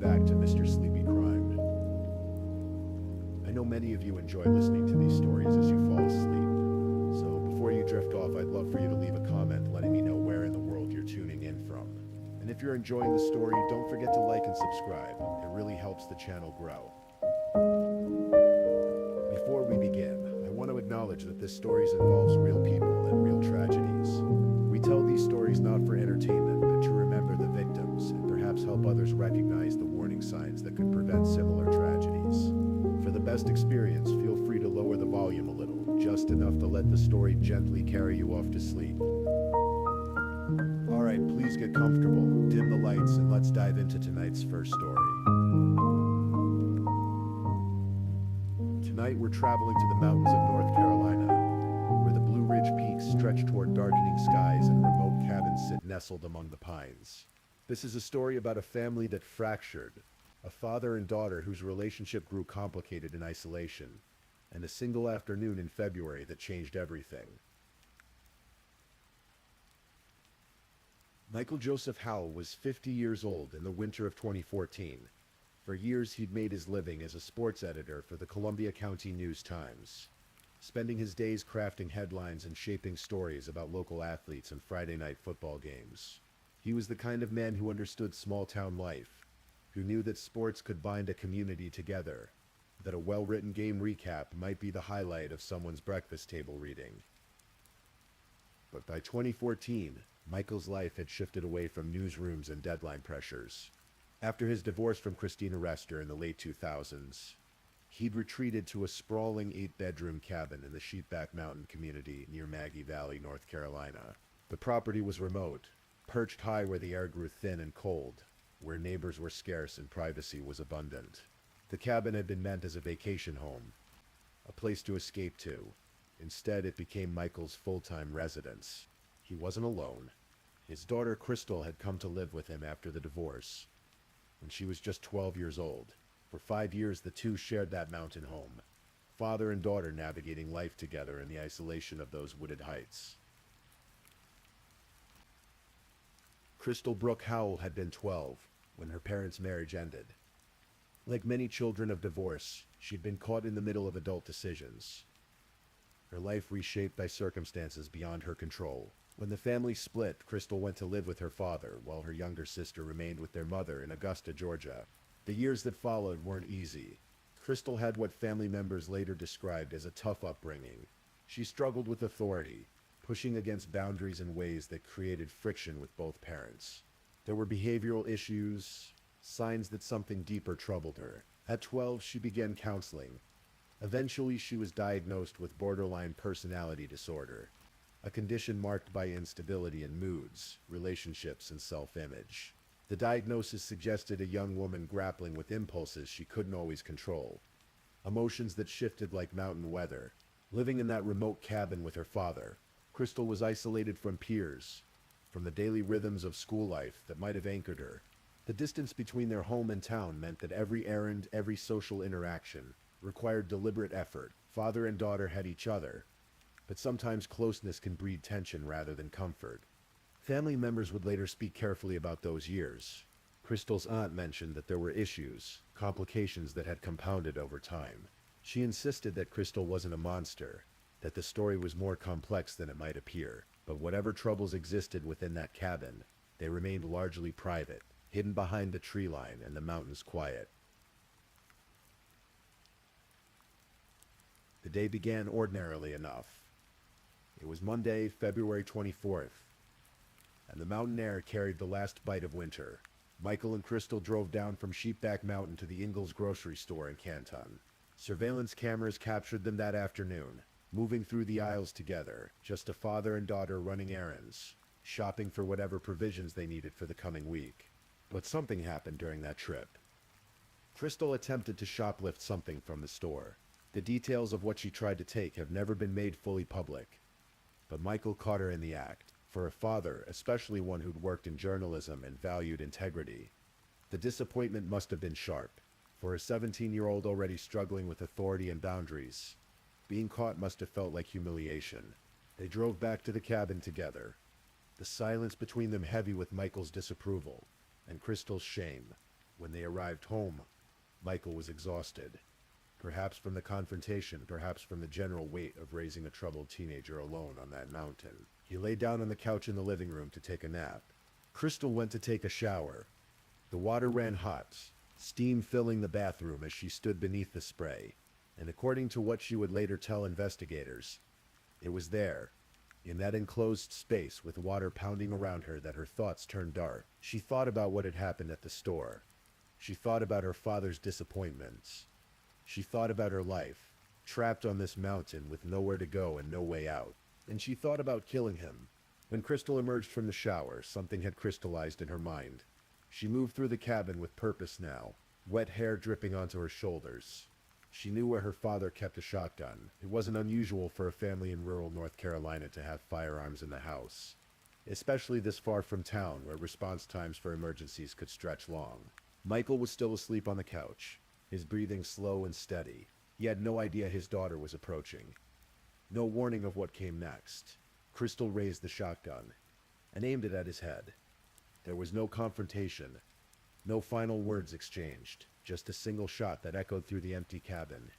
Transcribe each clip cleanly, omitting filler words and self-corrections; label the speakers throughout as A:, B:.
A: welcome back to Mr. Sleepy Crime. I know many of you enjoy listening to these stories as you fall asleep, so before you drift off, I'd love for you to leave a comment letting me know where in the world you're tuning in from. And if you're enjoying the story, don't forget to like and subscribe. It really helps the channel grow. Before we begin, I want to acknowledge that this story involves real people and real tragedies. We tell these stories not for entertainment, but to remember the victims and perhaps help others recognize the warning signs that could prevent similar tragedies. For the best experience, feel free to lower the volume a little, just enough to let the story gently carry you off to sleep. Alright, please get comfortable, dim the lights, and let's dive into tonight's first story. Tonight we're traveling to the mountains of North Carolina, where the Blue Ridge peaks stretch toward darkening skies and remote cabins sit nestled among the pines. This is a story about a family that fractured, a father and daughter whose relationship grew complicated in isolation, and a single afternoon in February that changed everything. Michael Joseph Howell was 50 years old in the winter of 2014. For years, he'd made his living as a sports editor for the Columbia County News-Times, spending his days crafting headlines and shaping stories about local athletes and Friday night football games. He was the kind of man who understood small-town life, who knew that sports could bind a community together, that a well-written game recap might be the highlight of someone's breakfast table reading. But by 2014, Michael's life had shifted away from newsrooms and deadline pressures. After his divorce from Christina Rester in the late 2000s, he'd retreated to a sprawling 8-bedroom cabin in the Sheepback Mountain community near Maggie Valley, North Carolina. The property was remote, perched high where the air grew thin and cold, where neighbors were scarce and privacy was abundant. The cabin had been meant as a vacation home, a place to escape to. Instead, it became Michael's full-time residence. He wasn't alone. His daughter Crystal had come to live with him after the divorce, when she was just 12 years old. For 5 years, the two shared that mountain home, father and daughter navigating life together in the isolation of those wooded heights. Crystal Brooke Howell had been 12 when her parents' marriage ended. Like many children of divorce, she'd been caught in the middle of adult decisions, her life reshaped by circumstances beyond her control. When the family split, Crystal went to live with her father, while her younger sister remained with their mother in Augusta, Georgia. The years that followed weren't easy. Crystal had what family members later described as a tough upbringing. She struggled with authority, pushing against boundaries in ways that created friction with both parents. There were behavioral issues, signs that something deeper troubled her. At 12, she began counseling. Eventually, she was diagnosed with borderline personality disorder, a condition marked by instability in moods, relationships, and self-image. The diagnosis suggested a young woman grappling with impulses she couldn't always control, emotions that shifted like mountain weather. Living in that remote cabin with her father, Crystal was isolated from peers, from the daily rhythms of school life that might have anchored her. The distance between their home and town meant that every errand, every social interaction, required deliberate effort. Father and daughter had each other, but sometimes closeness can breed tension rather than comfort. Family members would later speak carefully about those years. Crystal's aunt mentioned that there were issues, complications that had compounded over time. She insisted that Crystal wasn't a monster, that the story was more complex than it might appear. But whatever troubles existed within that cabin, they remained largely private, hidden behind the tree line and the mountain's quiet. The day began ordinarily enough. It was Monday, February 24th, and the mountain air carried the last bite of winter. Michael and Crystal drove down from Sheepback Mountain to the Ingalls grocery store in Canton. Surveillance cameras captured them that afternoon, moving through the aisles together, just a father and daughter running errands, shopping for whatever provisions they needed for the coming week. But something happened during that trip. Crystal attempted to shoplift something from the store. The details of what she tried to take have never been made fully public, but Michael caught her in the act. For a father, especially one who'd worked in journalism and valued integrity, the disappointment must have been sharp. For a 17-year-old already struggling with authority and boundaries, being caught must have felt like humiliation. They drove back to the cabin together, the silence between them heavy with Michael's disapproval and Crystal's shame. When they arrived home, Michael was exhausted. Perhaps from the confrontation, perhaps from the general weight of raising a troubled teenager alone on that mountain. He lay down on the couch in the living room to take a nap. Crystal went to take a shower. The water ran hot, steam filling the bathroom as she stood beneath the spray. And according to what she would later tell investigators, it was there, in that enclosed space with water pounding around her, that her thoughts turned dark. She thought about what had happened at the store. She thought about her father's disappointments. She thought about her life, trapped on this mountain with nowhere to go and no way out. And she thought about killing him. When Crystal emerged from the shower, something had crystallized in her mind. She moved through the cabin with purpose now, wet hair dripping onto her shoulders. She knew where her father kept a shotgun. It wasn't unusual for a family in rural North Carolina to have firearms in the house, especially this far from town where response times for emergencies could stretch long. Michael was still asleep on the couch, his breathing slow and steady. He had no idea his daughter was approaching. No warning of what came next. Crystal raised the shotgun and aimed it at his head. There was no confrontation, no final words exchanged, just a single shot that echoed through the empty cabin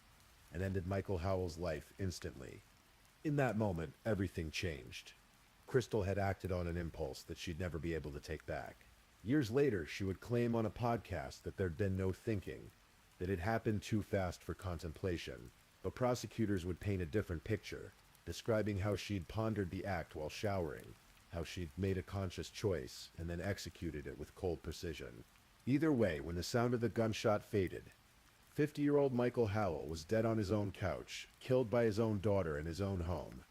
A: and ended Michael Howell's life instantly. In that moment, everything changed. Crystal had acted on an impulse that she'd never be able to take back. Years later, she would claim on a podcast that there'd been no thinking, that it happened too fast for contemplation. But prosecutors would paint a different picture, describing how she'd pondered the act while showering, how she'd made a conscious choice and then executed it with cold precision. Either way, when the sound of the gunshot faded, 50-year-old Michael Howell was dead on his own couch, killed by his own daughter in his own home.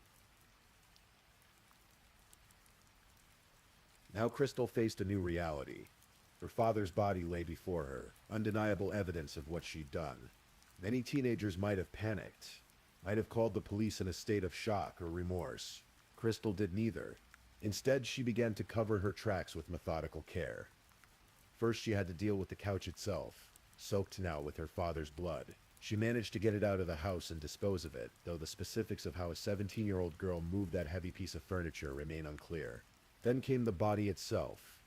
A: Now Crystal faced a new reality. Her father's body lay before her, undeniable evidence of what she'd done. Many teenagers might have panicked, might have called the police in a state of shock or remorse. Crystal did neither. Instead, she began to cover her tracks with methodical care. First, she had to deal with the couch itself, soaked now with her father's blood. She managed to get it out of the house and dispose of it, though the specifics of how a 17-year-old girl moved that heavy piece of furniture remain unclear. Then came the body itself.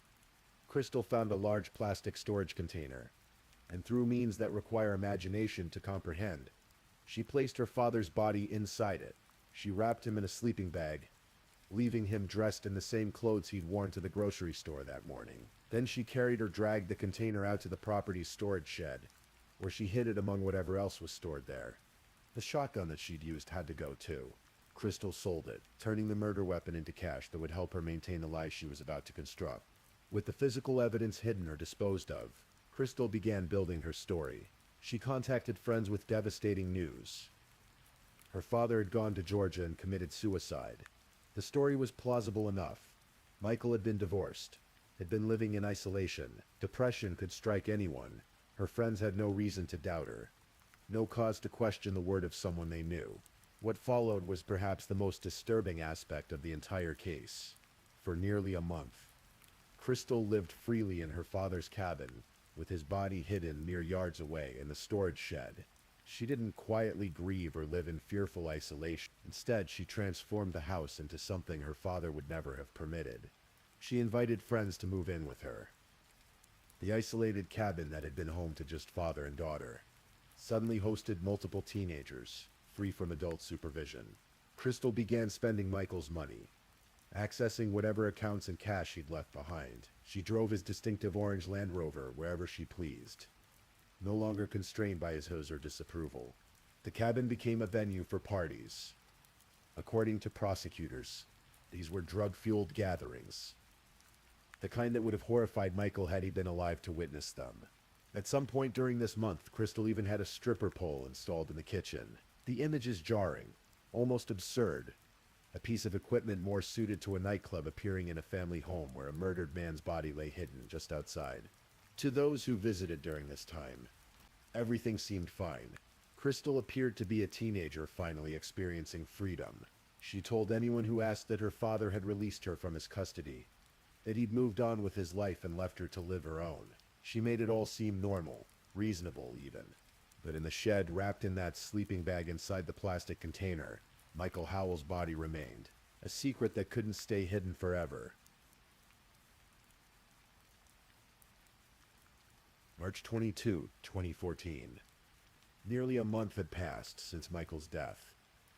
A: Crystal found a large plastic storage container, and through means that require imagination to comprehend, she placed her father's body inside it. She wrapped him in a sleeping bag, leaving him dressed in the same clothes he'd worn to the grocery store that morning. Then she carried or dragged the container out to the property's storage shed, where she hid it among whatever else was stored there. The shotgun that she'd used had to go too. Crystal sold it, turning the murder weapon into cash that would help her maintain the life she was about to construct. With the physical evidence hidden or disposed of, Crystal began building her story. She contacted friends with devastating news. Her father had gone to Georgia and committed suicide. The story was plausible enough. Michael had been divorced, had been living in isolation. Depression could strike anyone. Her friends had no reason to doubt her, no cause to question the word of someone they knew. What followed was perhaps the most disturbing aspect of the entire case. For nearly a month, Crystal lived freely in her father's cabin, with his body hidden mere yards away in the storage shed. She didn't quietly grieve or live in fearful isolation. Instead, she transformed the house into something her father would never have permitted. She invited friends to move in with her. The isolated cabin that had been home to just father and daughter suddenly hosted multiple teenagers, free from adult supervision. Crystal began spending Michael's money, accessing whatever accounts and cash he'd left behind. She drove his distinctive orange Land Rover wherever she pleased, no longer constrained by his or disapproval. The cabin became a venue for parties. According to prosecutors, these were drug-fueled gatherings, the kind that would have horrified Michael had he been alive to witness them. At some point during this month, Crystal even had a stripper pole installed in the kitchen. The image is jarring, almost absurd. A piece of equipment more suited to a nightclub appearing in a family home where a murdered man's body lay hidden just outside. To those who visited during this time, everything seemed fine. Crystal appeared to be a teenager finally experiencing freedom. She told anyone who asked that her father had released her from his custody, that he'd moved on with his life and left her to live her own. She made it all seem normal, reasonable even. But in the shed, wrapped in that sleeping bag inside the plastic container, Michael Howell's body remained, a secret that couldn't stay hidden forever. March 22, 2014. Nearly a month had passed since Michael's death.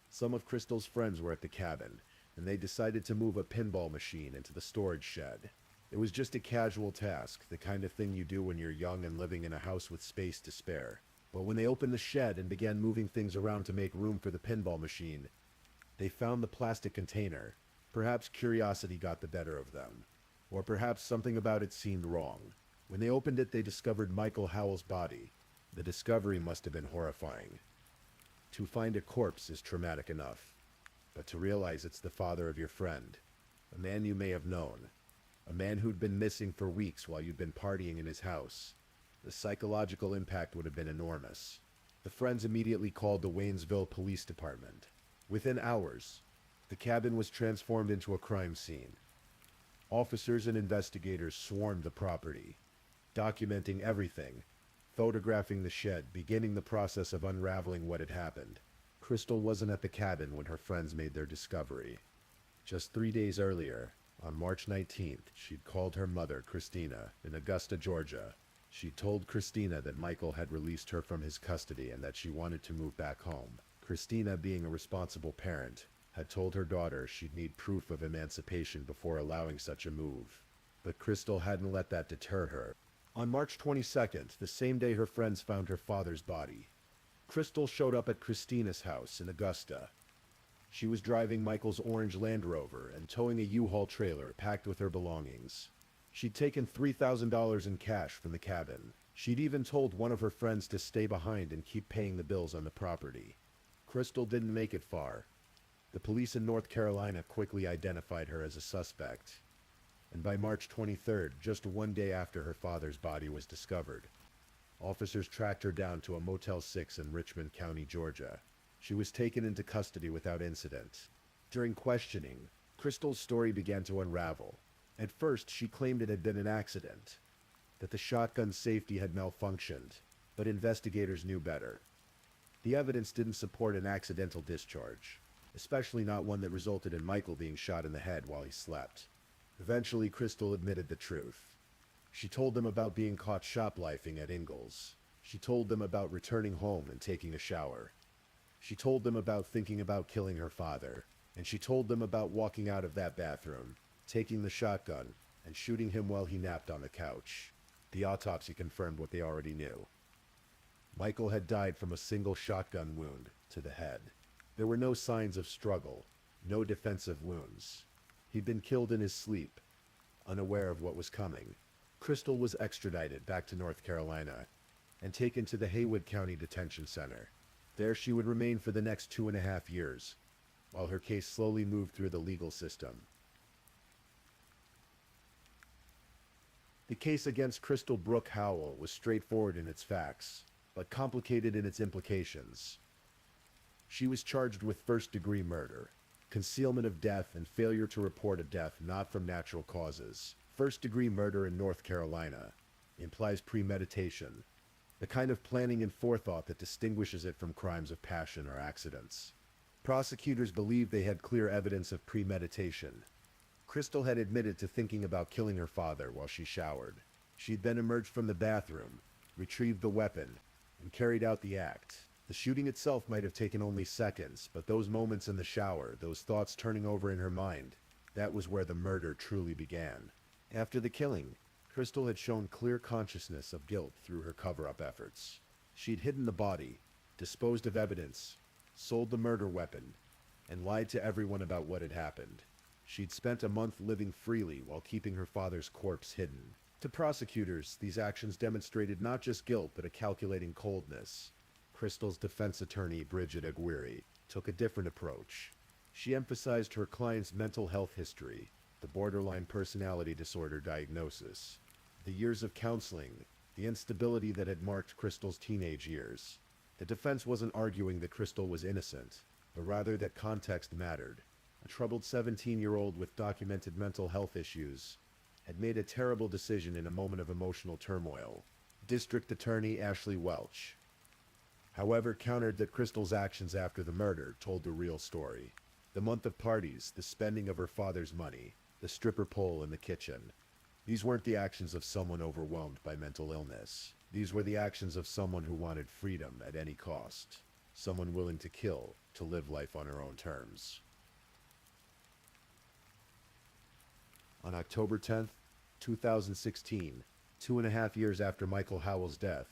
A: Some of Crystal's friends were at the cabin, and they decided to move a pinball machine into the storage shed. It was just a casual task, the kind of thing you do when you're young and living in a house with space to spare. But when they opened the shed and began moving things around to make room for the pinball machine, they found the plastic container. Perhaps curiosity got the better of them, or perhaps something about it seemed wrong. When they opened it, they discovered Michael Howell's body. The discovery must have been horrifying. To find a corpse is traumatic enough, but to realize it's the father of your friend, a man you may have known, a man who'd been missing for weeks while you'd been partying in his house, the psychological impact would have been enormous. The friends immediately called the Waynesville Police Department. Within hours, the cabin was transformed into a crime scene. Officers and investigators swarmed the property, documenting everything, photographing the shed, beginning the process of unraveling what had happened. Crystal wasn't at the cabin when her friends made their discovery. Just 3 days earlier, on March 19th, she'd called her mother, Christina, in Augusta, Georgia. She told Christina that Michael had released her from his custody and that she wanted to move back home. Christina, being a responsible parent, had told her daughter she'd need proof of emancipation before allowing such a move. But Crystal hadn't let that deter her. On March 22nd, the same day her friends found her father's body, Crystal showed up at Christina's house in Augusta. She was driving Michael's orange Land Rover and towing a U-Haul trailer packed with her belongings. She'd taken $3,000 in cash from the cabin. She'd even told one of her friends to stay behind and keep paying the bills on the property. Crystal didn't make it far. The police in North Carolina quickly identified her as a suspect. And by March 23rd, just 1 day after her father's body was discovered, officers tracked her down to a Motel 6 in Richmond County, Georgia. She was taken into custody without incident. During questioning, Crystal's story began to unravel. At first, she claimed it had been an accident, that the shotgun safety had malfunctioned, but investigators knew better. The evidence didn't support an accidental discharge, especially not one that resulted in Michael being shot in the head while he slept. Eventually, Crystal admitted the truth. She told them about being caught shoplifting at Ingalls. She told them about returning home and taking a shower. She told them about thinking about killing her father. And she told them about walking out of that bathroom, taking the shotgun, and shooting him while he napped on the couch. The autopsy confirmed what they already knew. Michael had died from a single shotgun wound to the head. There were no signs of struggle, no defensive wounds. He'd been killed in his sleep, unaware of what was coming. Crystal was extradited back to North Carolina and taken to the Haywood County Detention Center. There she would remain for the next 2.5 years, while her case slowly moved through the legal system. The case against Crystal Brooke Howell was straightforward in its facts, but complicated in its implications. She was charged with first-degree murder, concealment of death, and failure to report a death not from natural causes. First-degree murder in North Carolina implies premeditation, the kind of planning and forethought that distinguishes it from crimes of passion or accidents. Prosecutors believed they had clear evidence of premeditation. Crystal had admitted to thinking about killing her father while she showered. She'd then emerged from the bathroom, retrieved the weapon, and carried out the act. The shooting itself might have taken only seconds, but those moments in the shower, those thoughts turning over in her mind, that was where the murder truly began. After the killing, Crystal had shown clear consciousness of guilt through her cover-up efforts. She'd hidden the body, disposed of evidence, sold the murder weapon, and lied to everyone about what had happened. She'd spent a month living freely while keeping her father's corpse hidden. To prosecutors, these actions demonstrated not just guilt, but a calculating coldness. Crystal's defense attorney, Bridget Aguirre, took a different approach. She emphasized her client's mental health history, the borderline personality disorder diagnosis, the years of counseling, the instability that had marked Crystal's teenage years. The defense wasn't arguing that Crystal was innocent, but rather that context mattered. A troubled 17-year-old with documented mental health issues had made a terrible decision in a moment of emotional turmoil. District Attorney Ashley Welch, however, countered that Crystal's actions after the murder told the real story. The month of parties, the spending of her father's money, the stripper pole in the kitchen. These weren't the actions of someone overwhelmed by mental illness. These were the actions of someone who wanted freedom at any cost. Someone willing to kill to live life on her own terms. On October 10th, 2016, 2.5 years after Michael Howell's death,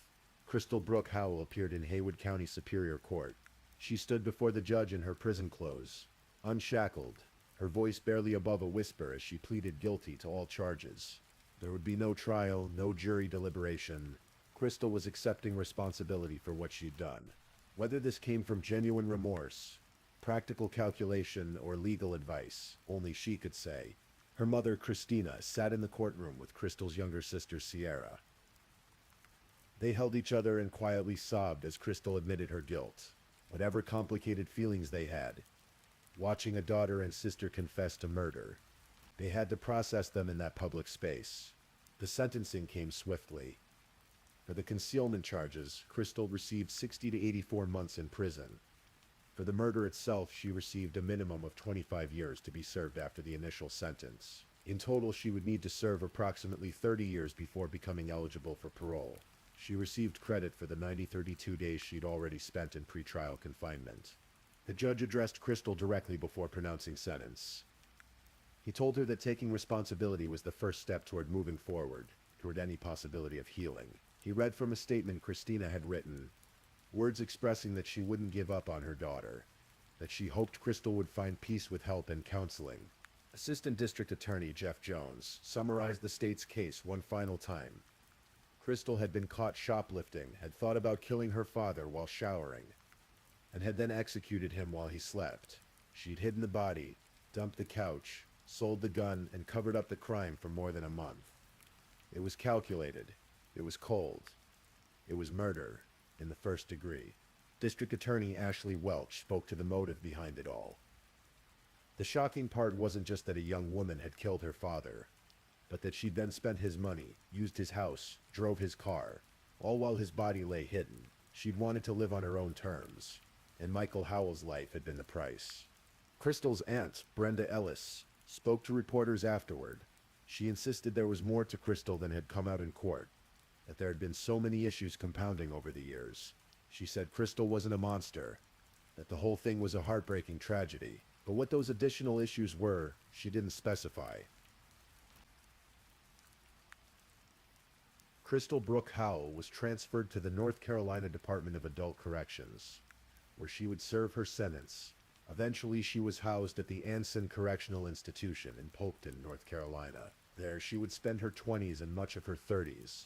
A: Crystal Brooke Howell appeared in Haywood County Superior Court. She stood before the judge in her prison clothes, unshackled, her voice barely above a whisper as she pleaded guilty to all charges. There would be no trial, no jury deliberation. Crystal was accepting responsibility for what she'd done. Whether this came from genuine remorse, practical calculation, or legal advice, only she could say. Her mother, Christina, sat in the courtroom with Crystal's younger sister, Sierra. They held each other and quietly sobbed as Crystal admitted her guilt. Whatever complicated feelings they had, watching a daughter and sister confess to murder, they had to process them in that public space. The sentencing came swiftly. For the concealment charges, Crystal received 60 to 84 months in prison. For the murder itself, she received a minimum of 25 years to be served after the initial sentence. In total, she would need to serve approximately 30 years before becoming eligible for parole. She received credit for the 32 days she'd already spent in pretrial confinement. The judge addressed Crystal directly before pronouncing sentence. He told her that taking responsibility was the first step toward moving forward, toward any possibility of healing. He read from a statement Christina had written, words expressing that she wouldn't give up on her daughter, that she hoped Crystal would find peace with help and counseling. Assistant District Attorney Jeff Jones summarized the state's case one final time. Crystal had been caught shoplifting, had thought about killing her father while showering, and had then executed him while he slept. She'd hidden the body, dumped the couch, sold the gun, and covered up the crime for more than a month. It was calculated. It was cold. It was murder, in the first degree. District Attorney Ashley Welch spoke to the motive behind it all. The shocking part wasn't just that a young woman had killed her father, but that she'd then spent his money, used his house, drove his car, all while his body lay hidden. She'd wanted to live on her own terms, and Michael Howell's life had been the price. Crystal's aunt, Brenda Ellis, spoke to reporters afterward. She insisted there was more to Crystal than had come out in court, that there had been so many issues compounding over the years. She said Crystal wasn't a monster, that the whole thing was a heartbreaking tragedy, but what those additional issues were, she didn't specify. Crystal Brooke Howell was transferred to the North Carolina Department of Adult Corrections, where she would serve her sentence. Eventually, she was housed at the Anson Correctional Institution in Polkton, North Carolina. There, she would spend her 20s and much of her 30s,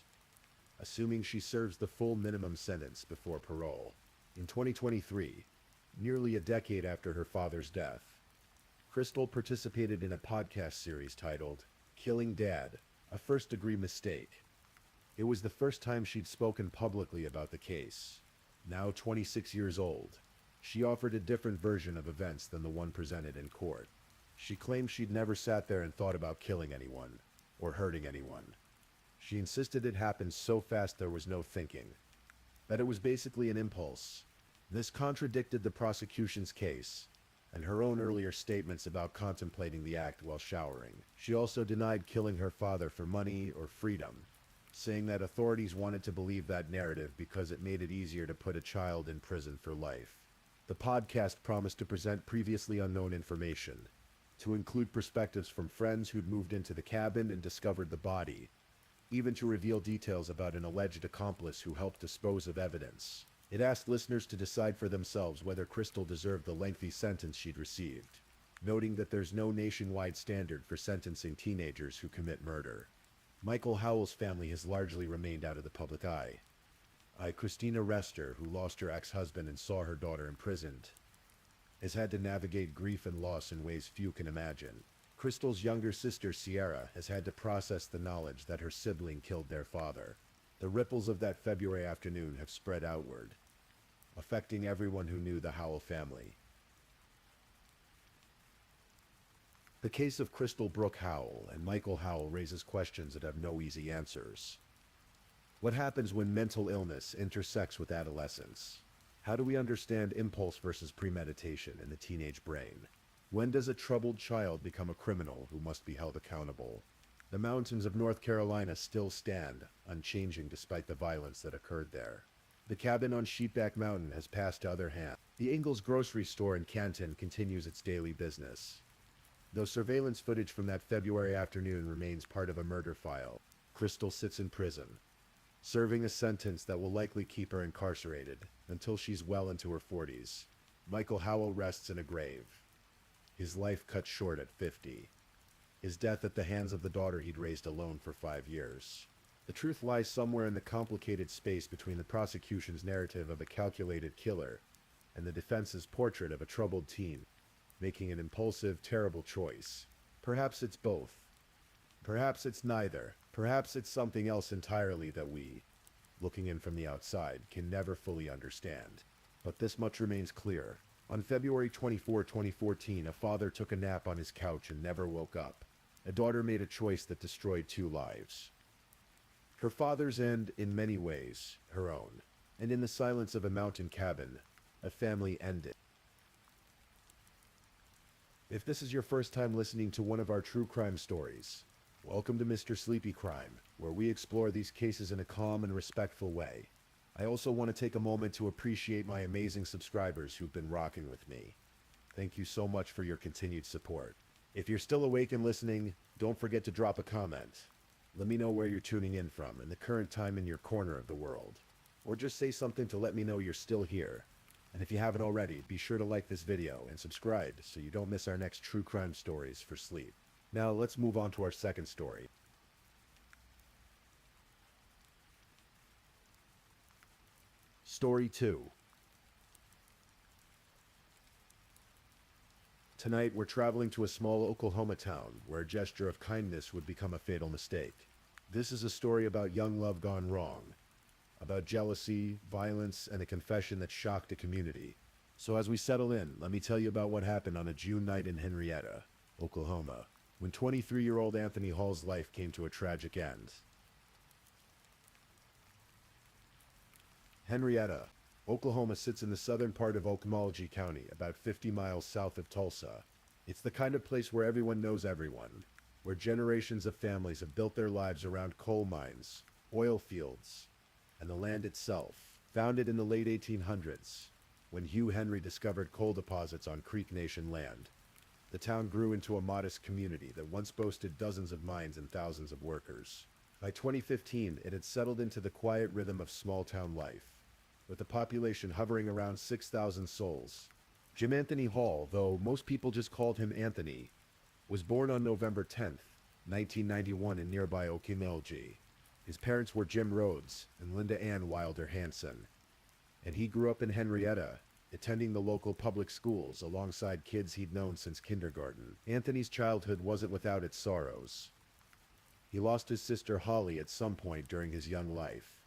A: assuming she serves the full minimum sentence before parole. In 2023, nearly a decade after her father's death, Crystal participated in a podcast series titled Killing Dad, a First-Degree Mistake. It was the first time she'd spoken publicly about the case. Now 26 years old, she offered a different version of events than the one presented in court. She claimed she'd never sat there and thought about killing anyone, or hurting anyone. She insisted it happened so fast there was no thinking, that it was basically an impulse. This contradicted the prosecution's case, and her own earlier statements about contemplating the act while showering. She also denied killing her father for money or freedom, saying that authorities wanted to believe that narrative because it made it easier to put a child in prison for life. The podcast promised to present previously unknown information, to include perspectives from friends who'd moved into the cabin and discovered the body, even to reveal details about an alleged accomplice who helped dispose of evidence. It asked listeners to decide for themselves whether Crystal deserved the lengthy sentence she'd received, noting that there's no nationwide standard for sentencing teenagers who commit murder. Michael Howell's family has largely remained out of the public eye. Christina Rester, who lost her ex-husband and saw her daughter imprisoned, has had to navigate grief and loss in ways few can imagine. Crystal's younger sister, Sierra, has had to process the knowledge that her sibling killed their father. The ripples of that February afternoon have spread outward, affecting everyone who knew the Howell family. The case of Crystal Brooke Howell and Michael Howell raises questions that have no easy answers. What happens when mental illness intersects with adolescence? How do we understand impulse versus premeditation in the teenage brain? When does a troubled child become a criminal who must be held accountable? The mountains of North Carolina still stand, unchanging despite the violence that occurred there. The cabin on Sheepback Mountain has passed to other hands. The Ingalls grocery store in Canton continues its daily business. Though surveillance footage from that February afternoon remains part of a murder file, Crystal sits in prison, serving a sentence that will likely keep her incarcerated until she's well into her 40s. Michael Howell rests in a grave, his life cut short at 50. His death at the hands of the daughter he'd raised alone for 5 years. The truth lies somewhere in the complicated space between the prosecution's narrative of a calculated killer and the defense's portrait of a troubled teen, making an impulsive, terrible choice. Perhaps it's both. Perhaps it's neither. Perhaps it's something else entirely that we, looking in from the outside, can never fully understand. But this much remains clear. On February 24, 2014, a father took a nap on his couch and never woke up. A daughter made a choice that destroyed 2 lives. Her father's and, in many ways, her own. And in the silence of a mountain cabin, a family ended. If this is your first time listening to one of our true crime stories, welcome to Mr. Sleepy Crime, where we explore these cases in a calm and respectful way. I also want to take a moment to appreciate my amazing subscribers who've been rocking with me. Thank you so much for your continued support. If you're still awake and listening, don't forget to drop a comment. Let me know where you're tuning in from and the current time in your corner of the world. Or just say something to let me know you're still here. And if you haven't already, be sure to like this video and subscribe so you don't miss our next true crime stories for sleep. Now let's move on to our second story. Story 2. Tonight we're traveling to a small Oklahoma town where a gesture of kindness would become a fatal mistake. This is a story about young love gone wrong, about jealousy, violence, and a confession that shocked a community. So as we settle in, let me tell you about what happened on a June night in Henrietta, Oklahoma, when 23-year-old Anthony Hall's life came to a tragic end. Henrietta, Oklahoma sits in the southern part of Okmulgee County, about 50 miles south of Tulsa. It's the kind of place where everyone knows everyone, where generations of families have built their lives around coal mines, oil fields, and the land itself. Founded in the late 1800s, when Hugh Henry discovered coal deposits on Creek Nation land, the town grew into a modest community that once boasted dozens of mines and thousands of workers. By 2015, it had settled into the quiet rhythm of small-town life, with the population hovering around 6,000 souls. Jim Anthony Hall, though most people just called him Anthony, was born on November 10th, 1991 in nearby Okmulgee. His parents were Jim Rhodes and Linda Ann Wilder Hanson, and he grew up in Henrietta, attending the local public schools alongside kids he'd known since kindergarten. Anthony's childhood wasn't without its sorrows. He lost his sister Holly at some point during his young life,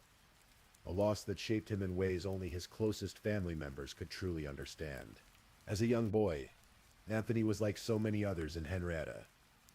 A: a loss that shaped him in ways only his closest family members could truly understand. As a young boy, Anthony was like so many others in Henrietta.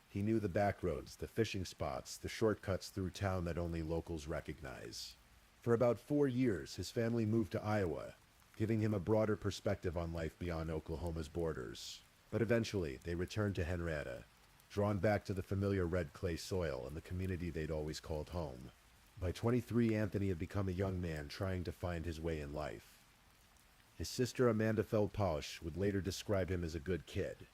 A: He knew the back roads, the fishing spots, the shortcuts through town that only locals recognize. For about 4 years, his family moved to Iowa, giving him a broader perspective on life beyond Oklahoma's borders. But eventually, they returned to Henrietta, drawn back to the familiar red clay soil and the community they'd always called home. By 23, Anthony had become a young man trying to find his way in life. His sister Amanda Feldpausch would later describe him as a good kid,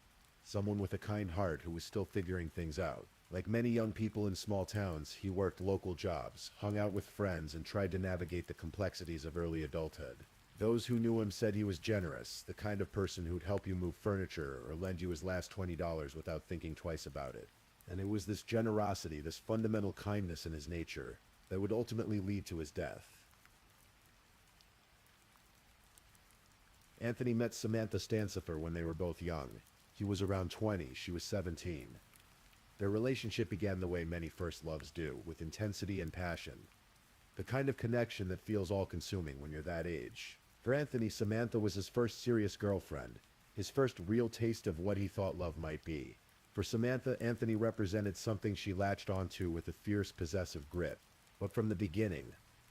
A: someone with a kind heart who was still figuring things out. Like many young people in small towns, he worked local jobs, hung out with friends, and tried to navigate the complexities of early adulthood. Those who knew him said he was generous, the kind of person who'd help you move furniture or lend you his last $20 without thinking twice about it. And it was this generosity, this fundamental kindness in his nature, that would ultimately lead to his death. Anthony met Samantha Stancifer when they were both young. He was around 20, she was 17. Their relationship began the way many first loves do, with intensity and passion. The kind of connection that feels all-consuming when you're that age. For Anthony, Samantha was his first serious girlfriend, his first real taste of what he thought love might be. For Samantha, Anthony represented something she latched onto with a fierce, possessive grip. But from the beginning,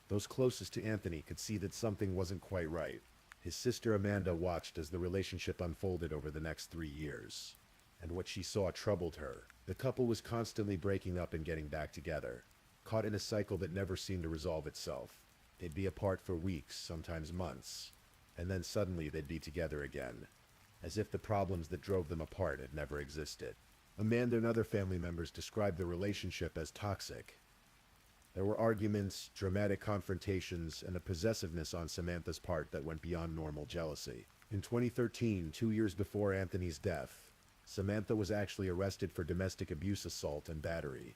A: those closest to Anthony could see that something wasn't quite right. His sister Amanda watched as the relationship unfolded over the next 3 years. And what she saw troubled her. The couple was constantly breaking up and getting back together. caught in a cycle that never seemed to resolve itself. They'd be apart for weeks, sometimes months, and then suddenly they'd be together again, as if the problems that drove them apart had never existed. Amanda and other family members described the relationship as toxic. There were arguments, dramatic confrontations, and a possessiveness on Samantha's part that went beyond normal jealousy. In 2013, 2 years before Anthony's death, Samantha was actually arrested for domestic abuse, assault, and battery.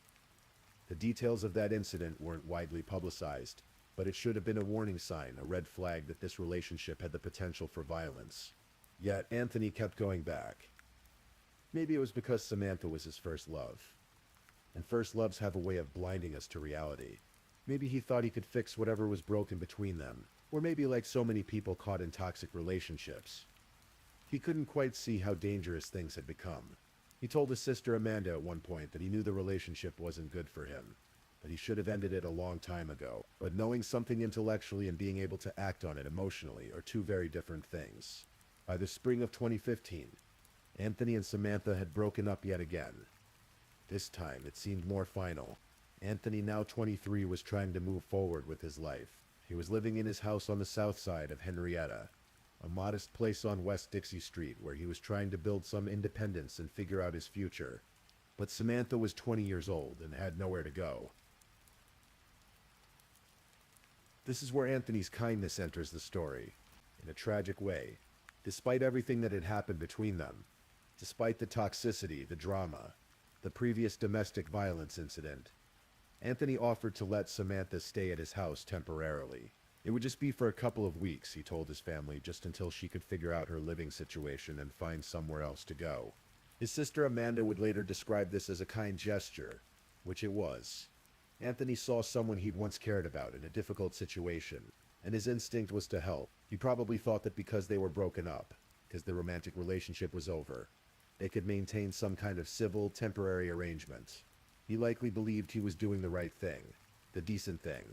A: The details of that incident weren't widely publicized, but it should have been a warning sign, a red flag that this relationship had the potential for violence. Yet Anthony kept going back. Maybe it was because Samantha was his first love. And first loves have a way of blinding us to reality. Maybe he thought he could fix whatever was broken between them. Or maybe, like so many people caught in toxic relationships, he couldn't quite see how dangerous things had become. He told his sister Amanda at one point that he knew the relationship wasn't good for him, that he should have ended it a long time ago. But knowing something intellectually and being able to act on it emotionally are two very different things. By the spring of 2015, Anthony and Samantha had broken up yet again. This time, it seemed more final. Anthony, now 23, was trying to move forward with his life. He was living in his house on the south side of Henrietta, a modest place on West Dixie Street where he was trying to build some independence and figure out his future. But Samantha was 20 years old and had nowhere to go. This is where Anthony's kindness enters the story, in a tragic way. Despite everything that had happened between them, despite the toxicity, the drama, the previous domestic violence incident, Anthony offered to let Samantha stay at his house temporarily. It would just be for a couple of weeks, he told his family, just until she could figure out her living situation and find somewhere else to go. His sister Amanda would later describe this as a kind gesture, which it was. Anthony saw someone he'd once cared about in a difficult situation, and his instinct was to help. He probably thought that because they were broken up, because their romantic relationship was over, they could maintain some kind of civil, temporary arrangement. He likely believed he was doing the right thing, the decent thing.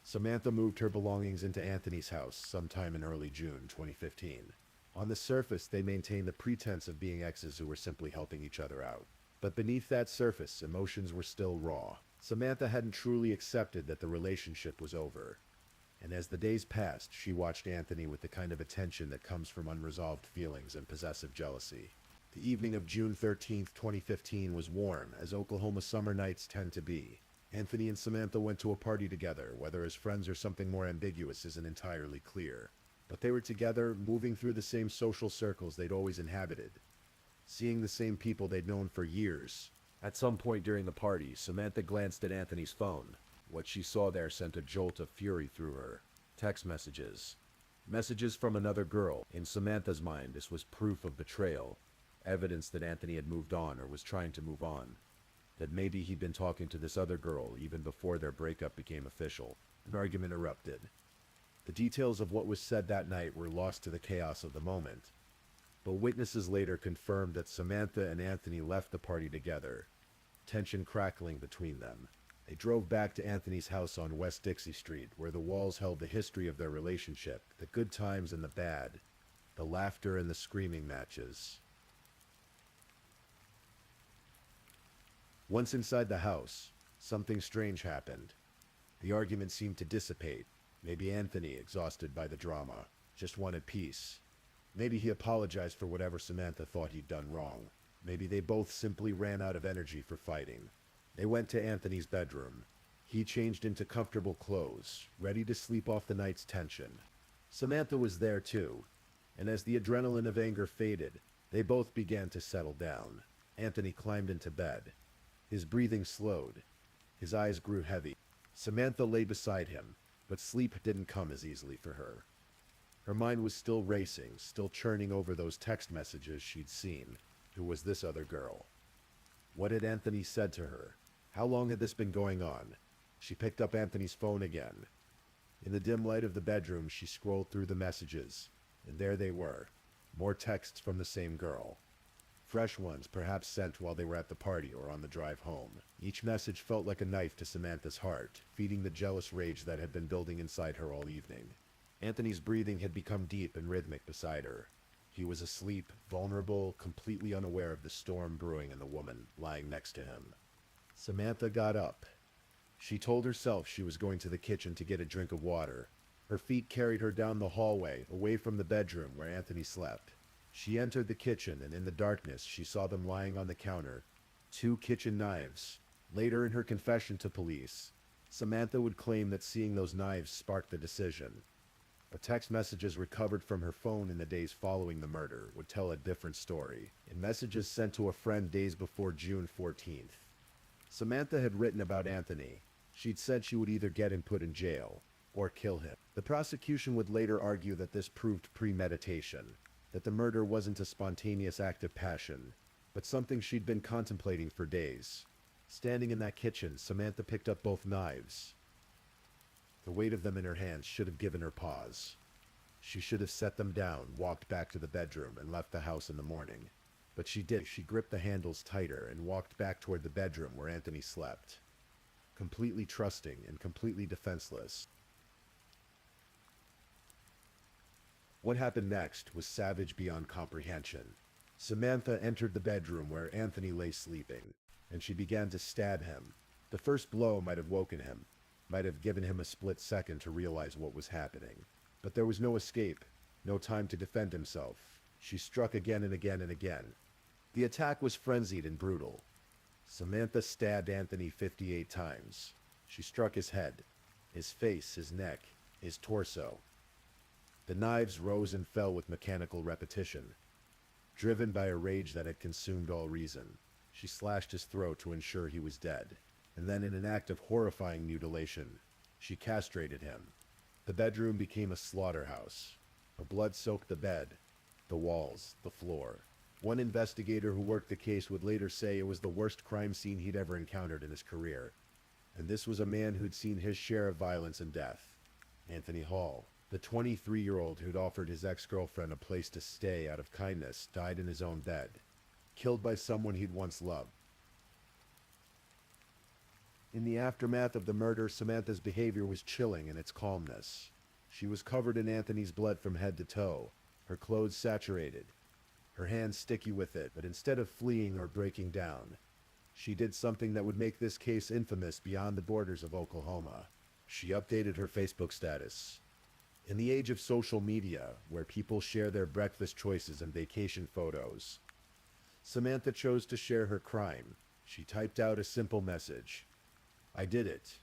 A: Samantha moved her belongings into Anthony's house sometime in early June 2015. On the surface, they maintained the pretense of being exes who were simply helping each other out. But beneath that surface, emotions were still raw. Samantha hadn't truly accepted that the relationship was over. And as the days passed, she watched Anthony with the kind of attention that comes from unresolved feelings and possessive jealousy. The evening of June 13, 2015 was warm, as Oklahoma summer nights tend to be. Anthony and Samantha went to a party together. Whether as friends or something more ambiguous isn't entirely clear. But they were together, moving through the same social circles they'd always inhabited, seeing the same people they'd known for years. At some point during the party, Samantha glanced at Anthony's phone. What she saw there sent a jolt of fury through her. Text messages. Messages from another girl. In Samantha's mind, this was proof of betrayal. Evidence that Anthony had moved on or was trying to move on. That maybe he'd been talking to this other girl even before their breakup became official. An argument erupted. The details of what was said that night were lost to the chaos of the moment. But witnesses later confirmed that Samantha and Anthony left the party together, tension crackling between them. They drove back to Anthony's house on West Dixie Street, where the walls held the history of their relationship, the good times and the bad, the laughter and the screaming matches. Once inside the house, something strange happened. The argument seemed to dissipate. Maybe Anthony, exhausted by the drama, just wanted peace. Maybe he apologized for whatever Samantha thought he'd done wrong. Maybe they both simply ran out of energy for fighting. They went to Anthony's bedroom. He changed into comfortable clothes, ready to sleep off the night's tension. Samantha was there too, and as the adrenaline of anger faded, they both began to settle down. Anthony climbed into bed. His breathing slowed. His eyes grew heavy. Samantha lay beside him, but sleep didn't come as easily for her. Her mind was still racing, still churning over those text messages she'd seen. Who was this other girl? What had Anthony said to her? How long had this been going on? She picked up Anthony's phone again. In the dim light of the bedroom, she scrolled through the messages, and there they were. More texts from the same girl. Fresh ones, perhaps sent while they were at the party or on the drive home. Each message felt like a knife to Samantha's heart, feeding the jealous rage that had been building inside her all evening. Anthony's breathing had become deep and rhythmic beside her. He was asleep, vulnerable, completely unaware of the storm brewing in the woman lying next to him. Samantha got up. She told herself she was going to the kitchen to get a drink of water. Her feet carried her down the hallway, away from the bedroom where Anthony slept. She entered the kitchen, and in the darkness she saw them lying on the counter. 2 kitchen knives. Later in her confession to police, Samantha would claim that seeing those knives sparked the decision. The text messages recovered from her phone in the days following the murder would tell a different story. In messages sent to a friend days before June 14th, Samantha had written about Anthony. She'd said she would either get him put in jail or kill him. The prosecution would later argue that this proved premeditation, that the murder wasn't a spontaneous act of passion, but something she'd been contemplating for days. Standing in that kitchen, Samantha picked up both knives. The weight of them in her hands should have given her pause. She should have set them down, walked back to the bedroom, and left the house in the morning. But she did. She gripped the handles tighter and walked back toward the bedroom where Anthony slept, completely trusting and completely defenseless. What happened next was savage beyond comprehension. Samantha entered the bedroom where Anthony lay sleeping, and she began to stab him. The first blow might have woken him, might have given him a split second to realize what was happening. But there was no escape, no time to defend himself. She struck again and again and again. The attack was frenzied and brutal. Samantha stabbed Anthony 58 times. She struck his head, his face, his neck, his torso. The knives rose and fell with mechanical repetition. Driven by a rage that had consumed all reason, she slashed his throat to ensure he was dead. And then in an act of horrifying mutilation, she castrated him. The bedroom became a slaughterhouse. Her blood soaked the bed, the walls, the floor. One investigator who worked the case would later say it was the worst crime scene he'd ever encountered in his career. And this was a man who'd seen his share of violence and death. Anthony Hall, the 23-year-old who'd offered his ex-girlfriend a place to stay out of kindness, died in his own bed, killed by someone he'd once loved. In the aftermath of the murder, Samantha's behavior was chilling in its calmness. She was covered in Anthony's blood from head to toe, her clothes saturated, her hands sticky with it, but instead of fleeing or breaking down, she did something that would make this case infamous beyond the borders of Oklahoma. She updated her Facebook status. In the age of social media, where people share their breakfast choices and vacation photos, Samantha chose to share her crime. She typed out a simple message. "I did it.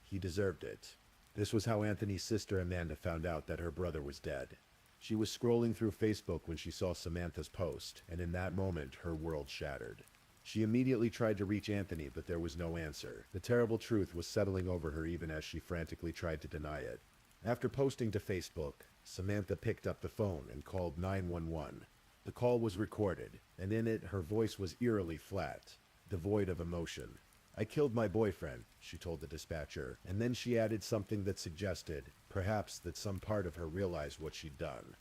A: He deserved it." This was how Anthony's sister Amanda found out that her brother was dead. She was scrolling through Facebook when she saw Samantha's post, and in that moment, her world shattered. She immediately tried to reach Anthony, but there was no answer. The terrible truth was settling over her even as she frantically tried to deny it. After posting to Facebook, Samantha picked up the phone and called 911. The call was recorded, and in it, her voice was eerily flat, devoid of emotion. "I killed my boyfriend," she told the dispatcher, and then she added something that suggested, perhaps, that some part of her realized what she'd done.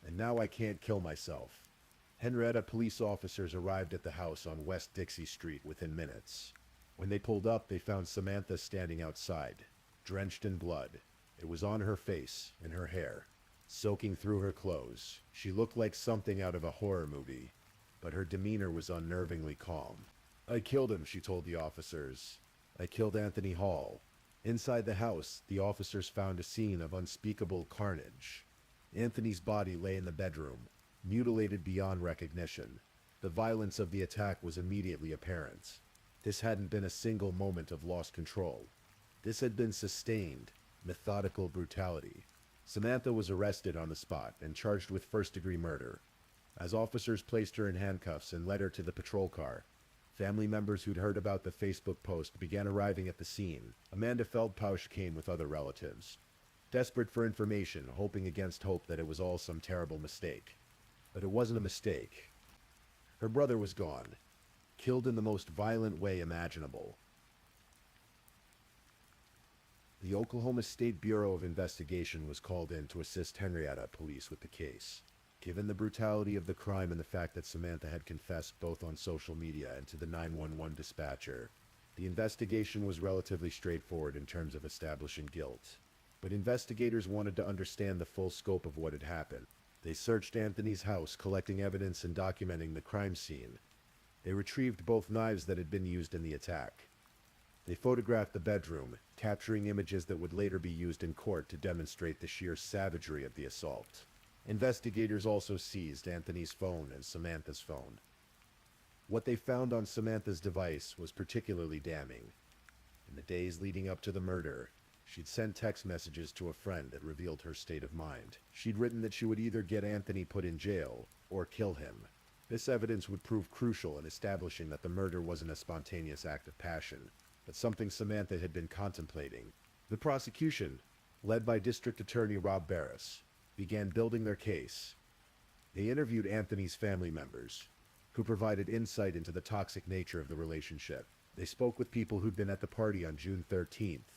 A: "And now I can't kill myself." Henrietta police officers arrived at the house on West Dixie Street within minutes. When they pulled up, they found Samantha standing outside, drenched in blood. It was on her face, in her hair, soaking through her clothes. She looked like something out of a horror movie, but her demeanor was unnervingly calm. "I killed him," she told the officers. "I killed Anthony Hall." Inside the house, the officers found a scene of unspeakable carnage. Anthony's body lay in the bedroom, mutilated beyond recognition. The violence of the attack was immediately apparent. This hadn't been a single moment of lost control. This had been sustained, methodical brutality. Samantha was arrested on the spot and charged with first-degree murder. As officers placed her in handcuffs and led her to the patrol car, family members who'd heard about the Facebook post began arriving at the scene. Amanda Feldpausch came with other relatives, desperate for information, hoping against hope that it was all some terrible mistake. But it wasn't a mistake. Her brother was gone, killed in the most violent way imaginable. The Oklahoma State Bureau of Investigation was called in to assist Henrietta police with the case. Given the brutality of the crime and the fact that Samantha had confessed both on social media and to the 911 dispatcher, the investigation was relatively straightforward in terms of establishing guilt. But investigators wanted to understand the full scope of what had happened. They searched Anthony's house, collecting evidence and documenting the crime scene. They retrieved both knives that had been used in the attack. They photographed the bedroom, capturing images that would later be used in court to demonstrate the sheer savagery of the assault. Investigators also seized Anthony's phone and Samantha's phone. What they found on Samantha's device was particularly damning. In the days leading up to the murder, she'd sent text messages to a friend that revealed her state of mind. She'd written that she would either get Anthony put in jail or kill him. This evidence would prove crucial in establishing that the murder wasn't a spontaneous act of passion, but something Samantha had been contemplating. The prosecution, led by District Attorney Rob Barris, began building their case. They interviewed Anthony's family members, who provided insight into the toxic nature of the relationship. They spoke with people who'd been at the party on June 13th,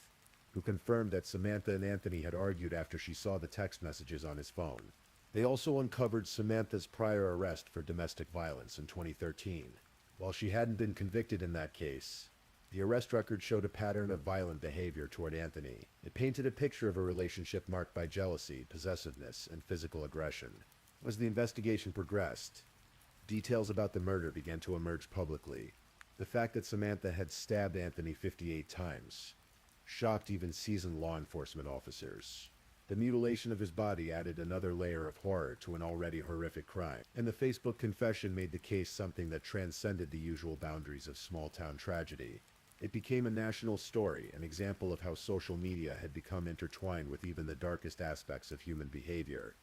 A: who confirmed that Samantha and Anthony had argued after she saw the text messages on his phone. They also uncovered Samantha's prior arrest for domestic violence in 2013. While she hadn't been convicted in that case, the arrest record showed a pattern of violent behavior toward Anthony. It painted a picture of a relationship marked by jealousy, possessiveness, and physical aggression. As the investigation progressed, details about the murder began to emerge publicly. The fact that Samantha had stabbed Anthony 58 times shocked even seasoned law enforcement officers. The mutilation of his body added another layer of horror to an already horrific crime, and the Facebook confession made the case something that transcended the usual boundaries of small-town tragedy. It became a national story, an example of how social media had become intertwined with even the darkest aspects of human behavior.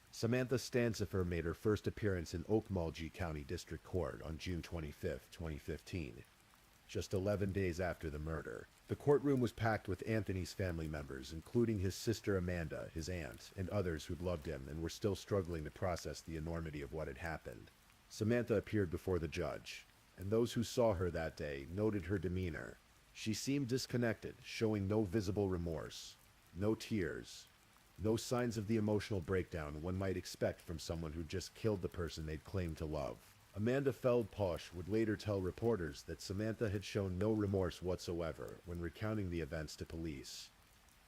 A: Samantha Stancifer made her first appearance in Okmulgee County District Court on June 25, 2015, just 11 days after the murder. The courtroom was packed with Anthony's family members, including his sister Amanda, his aunt, and others who'd loved him and were still struggling to process the enormity of what had happened. Samantha appeared before the judge, and those who saw her that day noted her demeanor. She seemed disconnected, showing no visible remorse, no tears, no signs of the emotional breakdown one might expect from someone who just killed the person they'd claimed to love. Amanda Feldposch would later tell reporters that Samantha had shown no remorse whatsoever when recounting the events to police,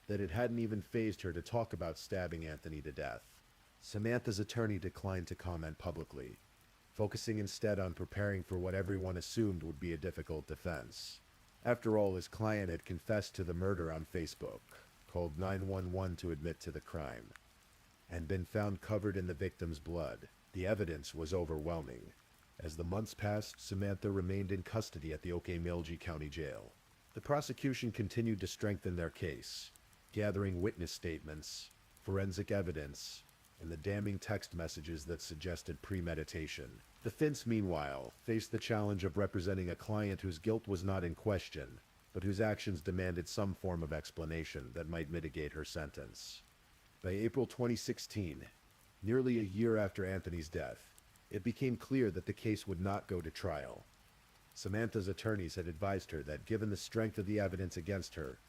A: that it hadn't even fazed her to talk about stabbing Anthony to death. Samantha's attorney declined to comment publicly, focusing instead on preparing for what everyone assumed would be a difficult defense. After all, his client had confessed to the murder on Facebook, called 911 to admit to the crime, and been found covered in the victim's blood. The evidence was overwhelming. As the months passed, Samantha remained in custody at the Okmulgee County Jail. The prosecution continued to strengthen their case, gathering witness statements, forensic evidence, and the damning text messages that suggested premeditation. The Fints, meanwhile, faced the challenge of representing a client whose guilt was not in question, but whose actions demanded some form of explanation that might mitigate her sentence. By April 2016, nearly a year after Anthony's death, it became clear that the case would not go to trial. Samantha's attorneys had advised her that given the strength of the evidence against her,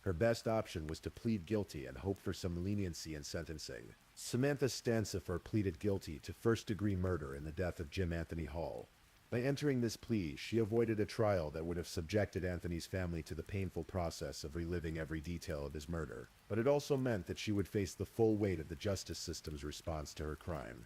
A: her best option was to plead guilty and hope for some leniency in sentencing. Samantha Stancifer pleaded guilty to first-degree murder in the death of Jim Anthony Hall. By entering this plea, she avoided a trial that would have subjected Anthony's family to the painful process of reliving every detail of his murder. But it also meant that she would face the full weight of the justice system's response to her crime.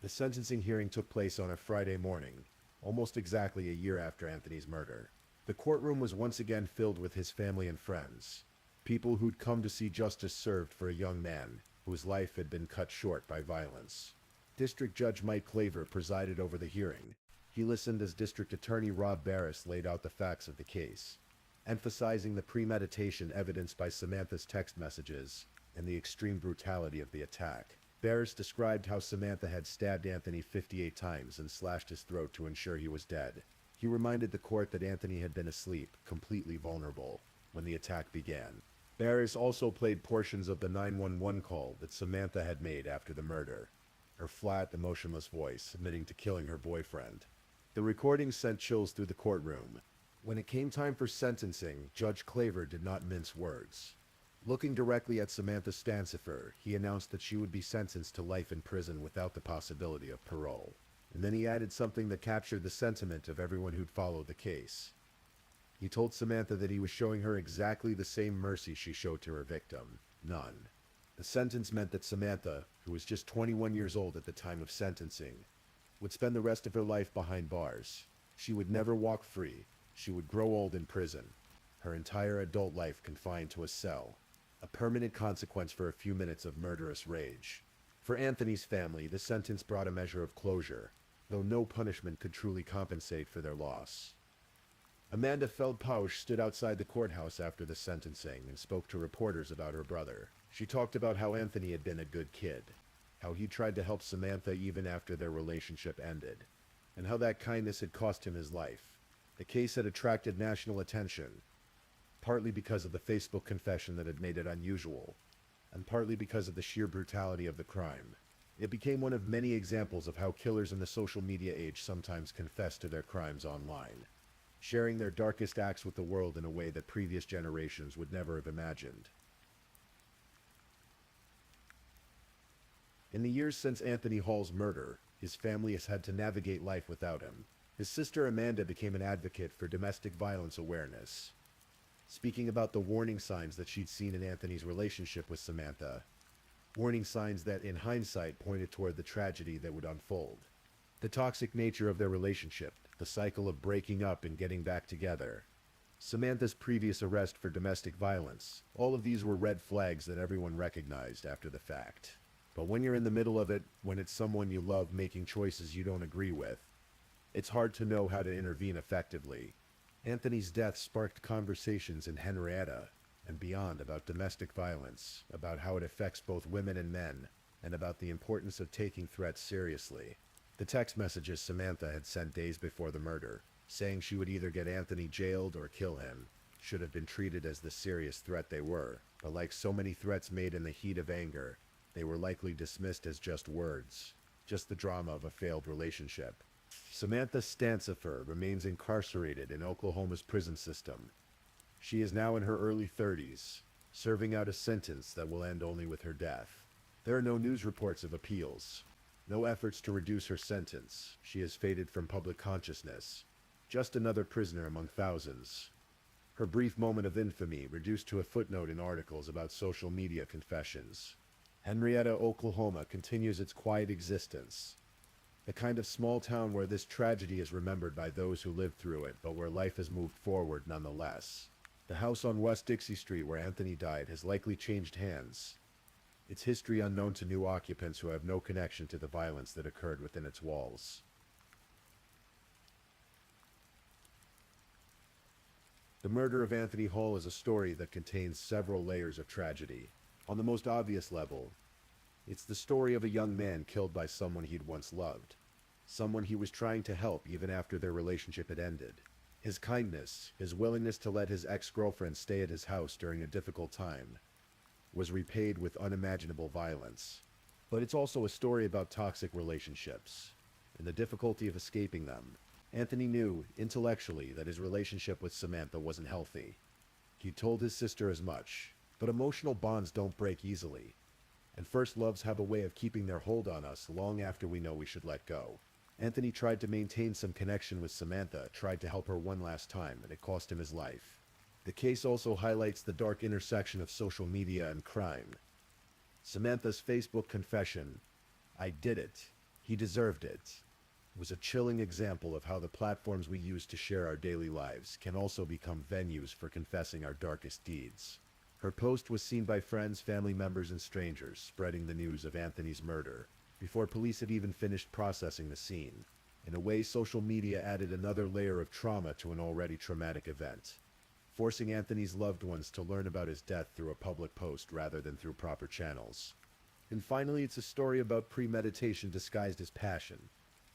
A: The sentencing hearing took place on a Friday morning, almost exactly a year after Anthony's murder. The courtroom was once again filled with his family and friends, people who'd come to see justice served for a young man whose life had been cut short by violence. District Judge Mike Claver presided over the hearing. He listened as District Attorney Rob Barris laid out the facts of the case, emphasizing the premeditation evidenced by Samantha's text messages and the extreme brutality of the attack. Barris described how Samantha had stabbed Anthony 58 times and slashed his throat to ensure he was dead. He reminded the court that Anthony had been asleep, completely vulnerable, when the attack began. Barris also played portions of the 911 call that Samantha had made after the murder, her flat, emotionless voice admitting to killing her boyfriend. The recording sent chills through the courtroom. When it came time for sentencing, Judge Claver did not mince words. Looking directly at Samantha Stancifer, he announced that she would be sentenced to life in prison without the possibility of parole. And then he added something that captured the sentiment of everyone who'd followed the case. He told Samantha that he was showing her exactly the same mercy she showed to her victim. None. The sentence meant that Samantha, who was just 21 years old at the time of sentencing, would spend the rest of her life behind bars. She would never walk free. She would grow old in prison, her entire adult life confined to a cell, a permanent consequence for a few minutes of murderous rage. For Anthony's family, the sentence brought a measure of closure, though no punishment could truly compensate for their loss. Amanda Feldpausch stood outside the courthouse after the sentencing and spoke to reporters about her brother. She talked about how Anthony had been a good kid, how he tried to help Samantha even after their relationship ended, and how that kindness had cost him his life. The case had attracted national attention, partly because of the Facebook confession that had made it unusual, and partly because of the sheer brutality of the crime. It became one of many examples of how killers in the social media age sometimes confess to their crimes online, sharing their darkest acts with the world in a way that previous generations would never have imagined. In the years since Anthony Hall's murder, his family has had to navigate life without him. His sister Amanda became an advocate for domestic violence awareness, speaking about the warning signs that she'd seen in Anthony's relationship with Samantha. Warning signs that, in hindsight, pointed toward the tragedy that would unfold. The toxic nature of their relationship, the cycle of breaking up and getting back together, Samantha's previous arrest for domestic violence, all of these were red flags that everyone recognized after the fact. But when you're in the middle of it, when it's someone you love making choices you don't agree with, it's hard to know how to intervene effectively. Anthony's death sparked conversations in Henrietta and beyond about domestic violence, about how it affects both women and men, and about the importance of taking threats seriously. The text messages Samantha had sent days before the murder, saying she would either get Anthony jailed or kill him, should have been treated as the serious threat they were. But like so many threats made in the heat of anger, they were likely dismissed as just words, just the drama of a failed relationship. Samantha Stancifer remains incarcerated in Oklahoma's prison system. She is now in her early 30s, serving out a sentence that will end only with her death. There are no news reports of appeals, no efforts to reduce her sentence. She has faded from public consciousness, just another prisoner among thousands. Her brief moment of infamy reduced to a footnote in articles about social media confessions. Henrietta, Oklahoma continues its quiet existence, the kind of small town where this tragedy is remembered by those who lived through it, but where life has moved forward nonetheless. The house on West Dixie Street where Anthony died has likely changed hands, its history unknown to new occupants who have no connection to the violence that occurred within its walls. The murder of Anthony Hall is a story that contains several layers of tragedy. On the most obvious level, it's the story of a young man killed by someone he'd once loved, someone he was trying to help even after their relationship had ended. His kindness, his willingness to let his ex-girlfriend stay at his house during a difficult time, was repaid with unimaginable violence. But it's also a story about toxic relationships, and the difficulty of escaping them. Anthony knew, intellectually, that his relationship with Samantha wasn't healthy. He told his sister as much, but emotional bonds don't break easily, and first loves have a way of keeping their hold on us long after we know we should let go. Anthony tried to maintain some connection with Samantha, tried to help her one last time, and it cost him his life. The case also highlights the dark intersection of social media and crime. Samantha's Facebook confession, "I did it, he deserved it," was a chilling example of how the platforms we use to share our daily lives can also become venues for confessing our darkest deeds. Her post was seen by friends, family members, and strangers, spreading the news of Anthony's murder before police had even finished processing the scene. In a way, social media added another layer of trauma to an already traumatic event, forcing Anthony's loved ones to learn about his death through a public post rather than through proper channels. And finally, it's a story about premeditation disguised as passion.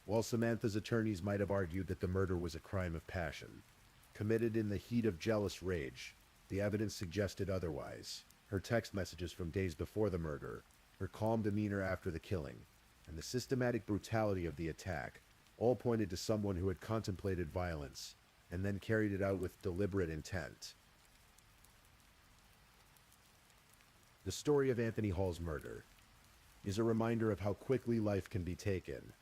A: While Samantha's attorneys might have argued that the murder was a crime of passion, committed in the heat of jealous rage, the evidence suggested otherwise. Her text messages from days before the murder, her calm demeanor after the killing, and the systematic brutality of the attack all pointed to someone who had contemplated violence and then carried it out with deliberate intent. The story of Anthony Hall's murder is a reminder of how quickly life can be taken,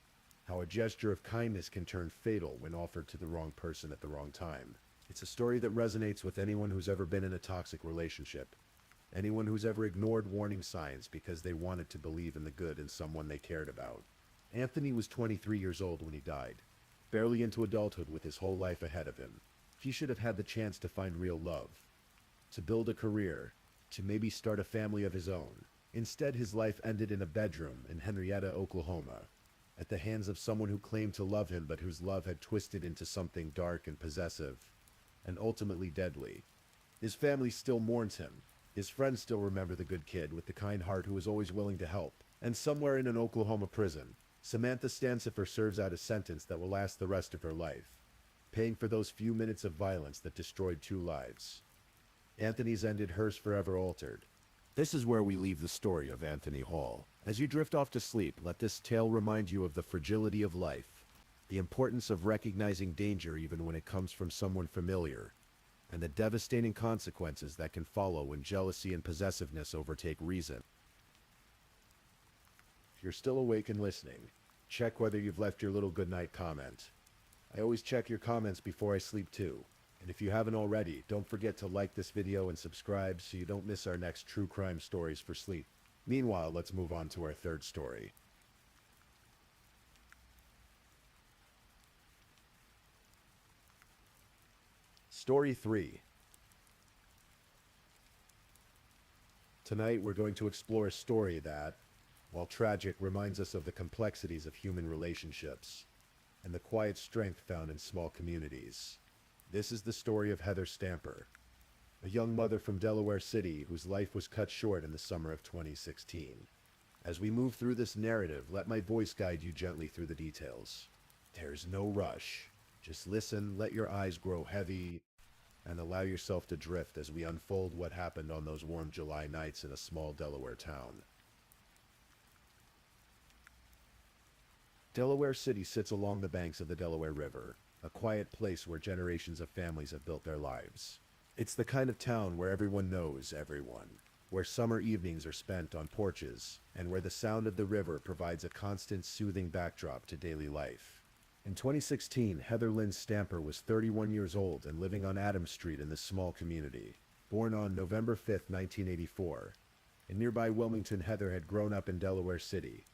A: how a gesture of kindness can turn fatal when offered to the wrong person at the wrong time. It's a story that resonates with anyone who's ever been in a toxic relationship, anyone who's ever ignored warning signs because they wanted to believe in the good in someone they cared about. Anthony was 23 years old when he died, barely into adulthood with his whole life ahead of him. He should have had the chance to find real love, to build a career, to maybe start a family of his own. Instead, his life ended in a bedroom in Henrietta, Oklahoma, at the hands of someone who claimed to love him but whose love had twisted into something dark and possessive, and ultimately deadly. His family still mourns him. His friends still remember the good kid with the kind heart who was always willing to help. And somewhere in an Oklahoma prison, Samantha Stancifer serves out a sentence that will last the rest of her life, paying for those few minutes of violence that destroyed 2 lives. Anthony's ended, hers forever altered. This is where we leave the story of Anthony Hall. As you drift off to sleep, let this tale remind you of the fragility of life, the importance of recognizing danger even when it comes from someone familiar, and the devastating consequences that can follow when jealousy and possessiveness overtake reason. If you're still awake and listening, check whether you've left your little goodnight comment. I always check your comments before I sleep too. And if you haven't already, don't forget to like this video and subscribe so you don't miss our next true crime stories for sleep. Meanwhile, let's move on to our third story. Story 3. Tonight we're going to explore a story that, while tragic, reminds us of the complexities of human relationships and the quiet strength found in small communities. This is the story of Heather Stamper, a young mother from Delaware City whose life was cut short in the summer of 2016. As we move through this narrative, let my voice guide you gently through the details. There's no rush. Just listen, let your eyes grow heavy, and allow yourself to drift as we unfold what happened on those warm July nights in a small Delaware town. Delaware City sits along the banks of the Delaware River, a quiet place where generations of families have built their lives. It's the kind of town where everyone knows everyone, where summer evenings are spent on porches, and where the sound of the river provides a constant soothing backdrop to daily life. In 2016, Heather Lynn Stamper was 31 years old and living on Adams Street in this small community. Born on November 5, 1984, in nearby Wilmington, Heather had grown up in Delaware City,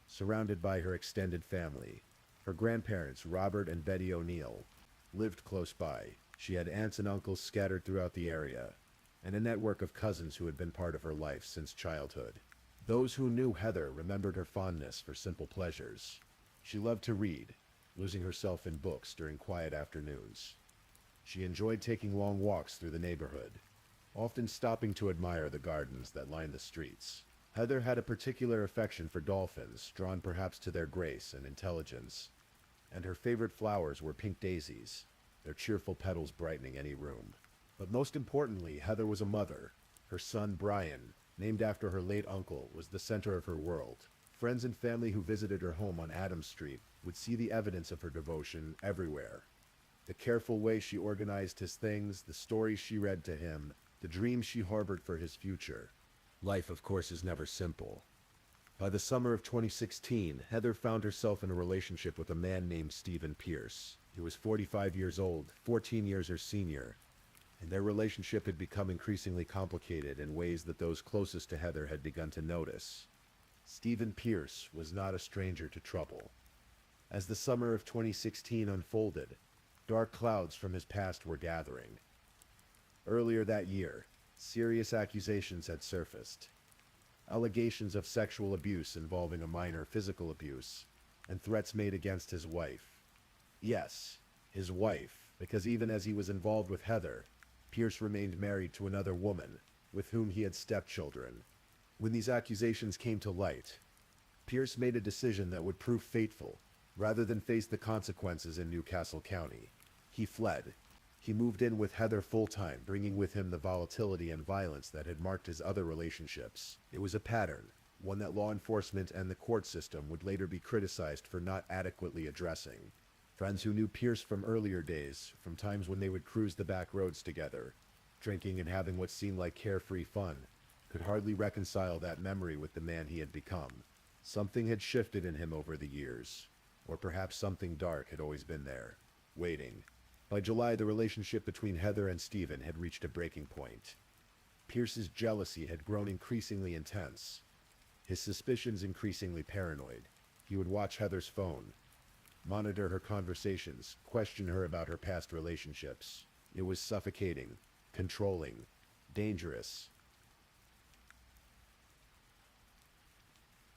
A: surrounded by her extended family. Her grandparents, Robert and Betty O'Neill, lived close by. She had aunts and uncles scattered throughout the area, and a network of cousins who had been part of her life since childhood. Those who knew Heather remembered her fondness for simple pleasures. She loved to read, losing herself in books during quiet afternoons. She enjoyed taking long walks through the neighborhood, often stopping to admire the gardens that lined the streets. Heather had a particular affection for dolphins, drawn perhaps to their grace and intelligence, and her favorite flowers were pink daisies, their cheerful petals brightening any room. But most importantly, Heather was a mother. Her son, Brian, named after her late uncle, was the center of her world. Friends and family who visited her home on Adams Street would see the evidence of her devotion everywhere. The careful way she organized his things, the stories she read to him, the dreams she harbored for his future. Life, of course, is never simple. By the summer of 2016, Heather found herself in a relationship with a man named Stephen Pierce. He was 45 years old, 14 years her senior, and their relationship had become increasingly complicated in ways that those closest to Heather had begun to notice. Stephen Pierce was not a stranger to trouble. As the summer of 2016 unfolded, dark clouds from his past were gathering. Earlier that year, serious accusations had surfaced. Allegations of sexual abuse involving a minor, physical abuse, and threats made against his wife. Yes, his wife, because even as he was involved with Heather, Pierce remained married to another woman, with whom he had stepchildren. When these accusations came to light, Pierce made a decision that would prove fateful. Rather than face the consequences in Newcastle County, he fled. He moved in with Heather full-time, bringing with him the volatility and violence that had marked his other relationships. It was a pattern, one that law enforcement and the court system would later be criticized for not adequately addressing. Friends who knew Pierce from earlier days, from times when they would cruise the back roads together, drinking and having what seemed like carefree fun, could hardly reconcile that memory with the man he had become. Something had shifted in him over the years, or perhaps something dark had always been there, waiting. By July, the relationship between Heather and Stephen had reached a breaking point. Pierce's jealousy had grown increasingly intense, his suspicions increasingly paranoid. He would watch Heather's phone, monitor her conversations, question her about her past relationships. It was suffocating, controlling, dangerous.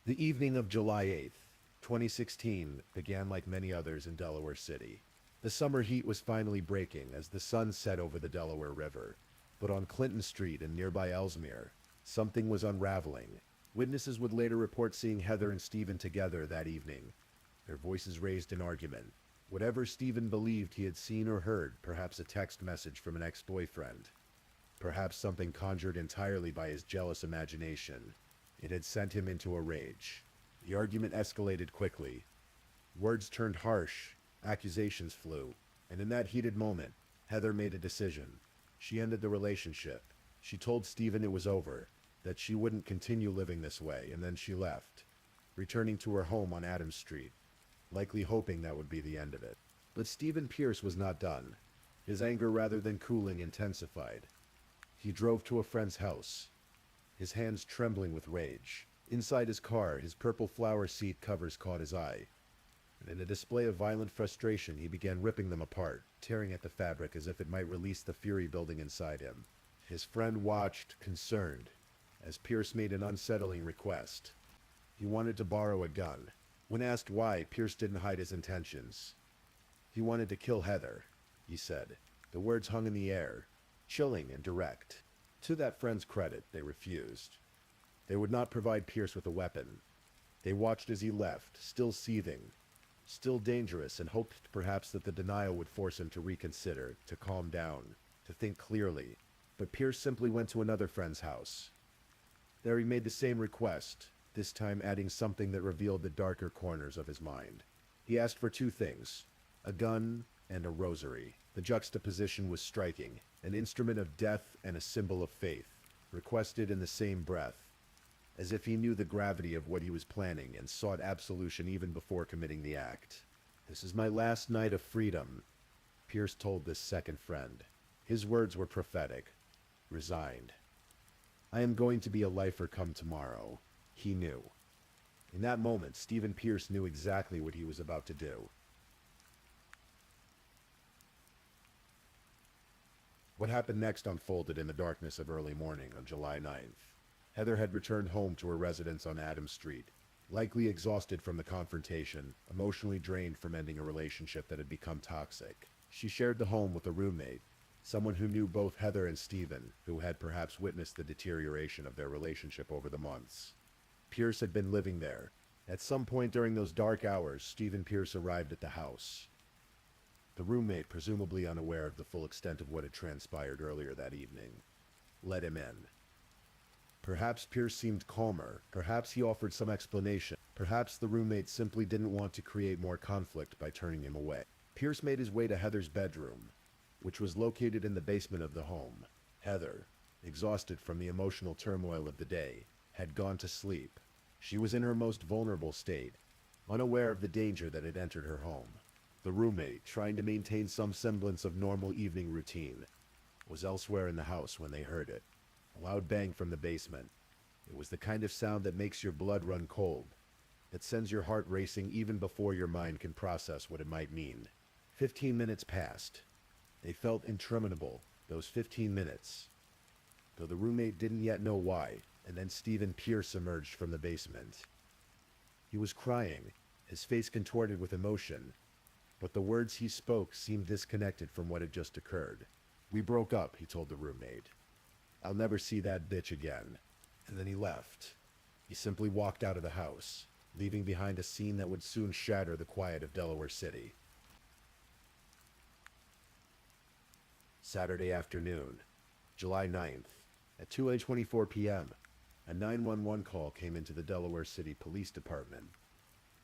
A: The evening of July 8th, 2016, began like many others in Delaware City. The summer heat was finally breaking as the sun set over the Delaware River. But on Clinton Street and nearby Ellesmere, something was unraveling. Witnesses would later report seeing Heather and Stephen together that evening, their voices raised in argument. Whatever Stephen believed he had seen or heard, perhaps a text message from an ex-boyfriend, perhaps something conjured entirely by his jealous imagination, it had sent him into a rage. The argument escalated quickly. Words turned harsh, accusations flew, and in that heated moment, Heather made a decision. She ended the relationship. She told Stephen it was over, that she wouldn't continue living this way, and then she left, returning to her home on Adams Street, likely hoping that would be the end of it. But Stephen Pierce was not done. His anger, rather than cooling, intensified. He drove to a friend's house, his hands trembling with rage. Inside his car, his purple flower seat covers caught his eye, and in a display of violent frustration, he began ripping them apart, tearing at the fabric as if it might release the fury building inside him. His friend watched, concerned, as Pierce made an unsettling request. He wanted to borrow a gun. When asked why, Pierce didn't hide his intentions. He wanted to kill Heather, he said. The words hung in the air, chilling and direct. To that friend's credit, they refused. They would not provide Pierce with a weapon. They watched as he left, still seething, still dangerous, and hoped perhaps that the denial would force him to reconsider, to calm down, to think clearly. But Pierce simply went to another friend's house. There he made the same request, this time adding something that revealed the darker corners of his mind. He asked for two things, a gun and a rosary. The juxtaposition was striking, an instrument of death and a symbol of faith, requested in the same breath, as if he knew the gravity of what he was planning and sought absolution even before committing the act. "This is my last night of freedom," Pierce told this second friend. His words were prophetic, resigned. "I am going to be a lifer come tomorrow," he knew. In that moment, Stephen Pierce knew exactly what he was about to do. What happened next unfolded in the darkness of early morning on July 9th. Heather had returned home to her residence on Adams Street, likely exhausted from the confrontation, emotionally drained from ending a relationship that had become toxic. She shared the home with a roommate, someone who knew both Heather and Stephen, who had perhaps witnessed the deterioration of their relationship over the months. Pierce had been living there. At some point during those dark hours, Stephen Pierce arrived at the house. The roommate, presumably unaware of the full extent of what had transpired earlier that evening, let him in. Perhaps Pierce seemed calmer. Perhaps he offered some explanation. Perhaps the roommate simply didn't want to create more conflict by turning him away. Pierce made his way to Heather's bedroom, which was located in the basement of the home. Heather, exhausted from the emotional turmoil of the day, had gone to sleep. She was in her most vulnerable state, unaware of the danger that had entered her home. The roommate, trying to maintain some semblance of normal evening routine, was elsewhere in the house when they heard it. A loud bang from the basement. It was the kind of sound that makes your blood run cold, that sends your heart racing even before your mind can process what it might mean. 15 minutes passed. They felt interminable, those 15 minutes, though the roommate didn't yet know why. And then Stephen Pierce emerged from the basement. He was crying, his face contorted with emotion, but the words he spoke seemed disconnected from what had just occurred. "We broke up," he told the roommate. "I'll never see that bitch again." And then he left. He simply walked out of the house, leaving behind a scene that would soon shatter the quiet of Delaware City. Saturday afternoon, July 9th, at 2:24 p.m., a 911 call came into the Delaware City Police Department.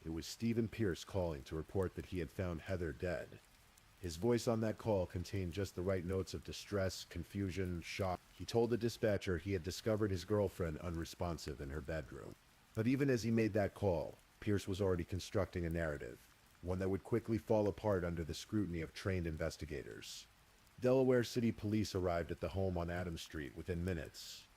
A: It was Stephen Pierce calling to report that he had found Heather dead. His voice on that call contained just the right notes of distress, confusion, shock. He told the dispatcher he had discovered his girlfriend unresponsive in her bedroom. But even as he made that call, Pierce was already constructing a narrative, one that would quickly fall apart under the scrutiny of trained investigators. Delaware City Police arrived at the home on Adams Street within minutes,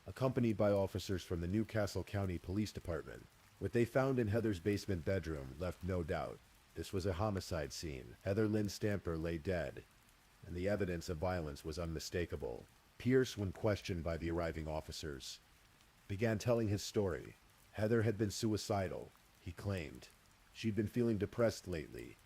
A: accompanied by officers from the Newcastle County Police Department. What they found in Heather's basement bedroom left no doubt. This was a homicide scene. Heather Lynn Stamper lay dead, and the evidence of violence was unmistakable. Pierce, when questioned by the arriving officers, began telling his story. Heather had been suicidal, he claimed. She'd been feeling depressed lately.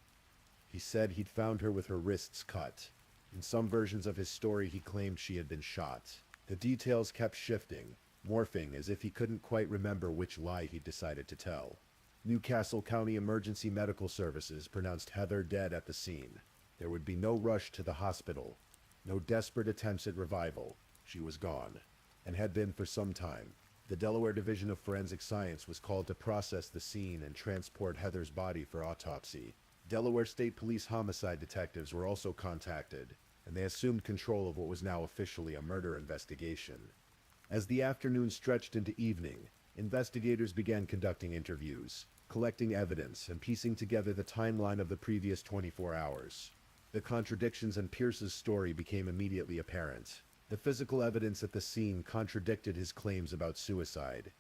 A: He said he'd found her with her wrists cut. In some versions of his story, he claimed she had been shot. The details kept shifting, morphing as if he couldn't quite remember which lie he'd decided to tell. Newcastle County Emergency Medical Services pronounced Heather dead at the scene. There would be no rush to the hospital, no desperate attempts at revival. She was gone, and had been for some time. The Delaware Division of Forensic Science was called to process the scene and transport Heather's body for autopsy. Delaware State Police homicide detectives were also contacted, and they assumed control of what was now officially a murder investigation. As the afternoon stretched into evening, investigators began conducting interviews, collecting evidence, and piecing together the timeline of the previous 24 hours. The contradictions in Pierce's story became immediately apparent. The physical evidence at the scene contradicted his claims about suicide.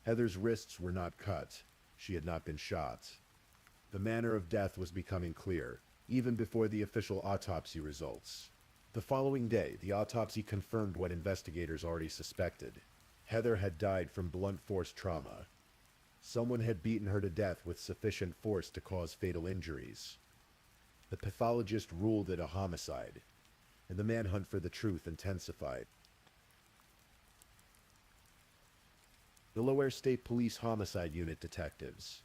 A: Heather's wrists were not cut. She had not been shot. The manner of death was becoming clear, even before the official autopsy results. The following day, the autopsy confirmed what investigators already suspected. Heather had died from blunt force trauma. Someone had beaten her to death with sufficient force to cause fatal injuries. The pathologist ruled it a homicide, and the manhunt for the truth intensified. Delaware State Police Homicide Unit detectives,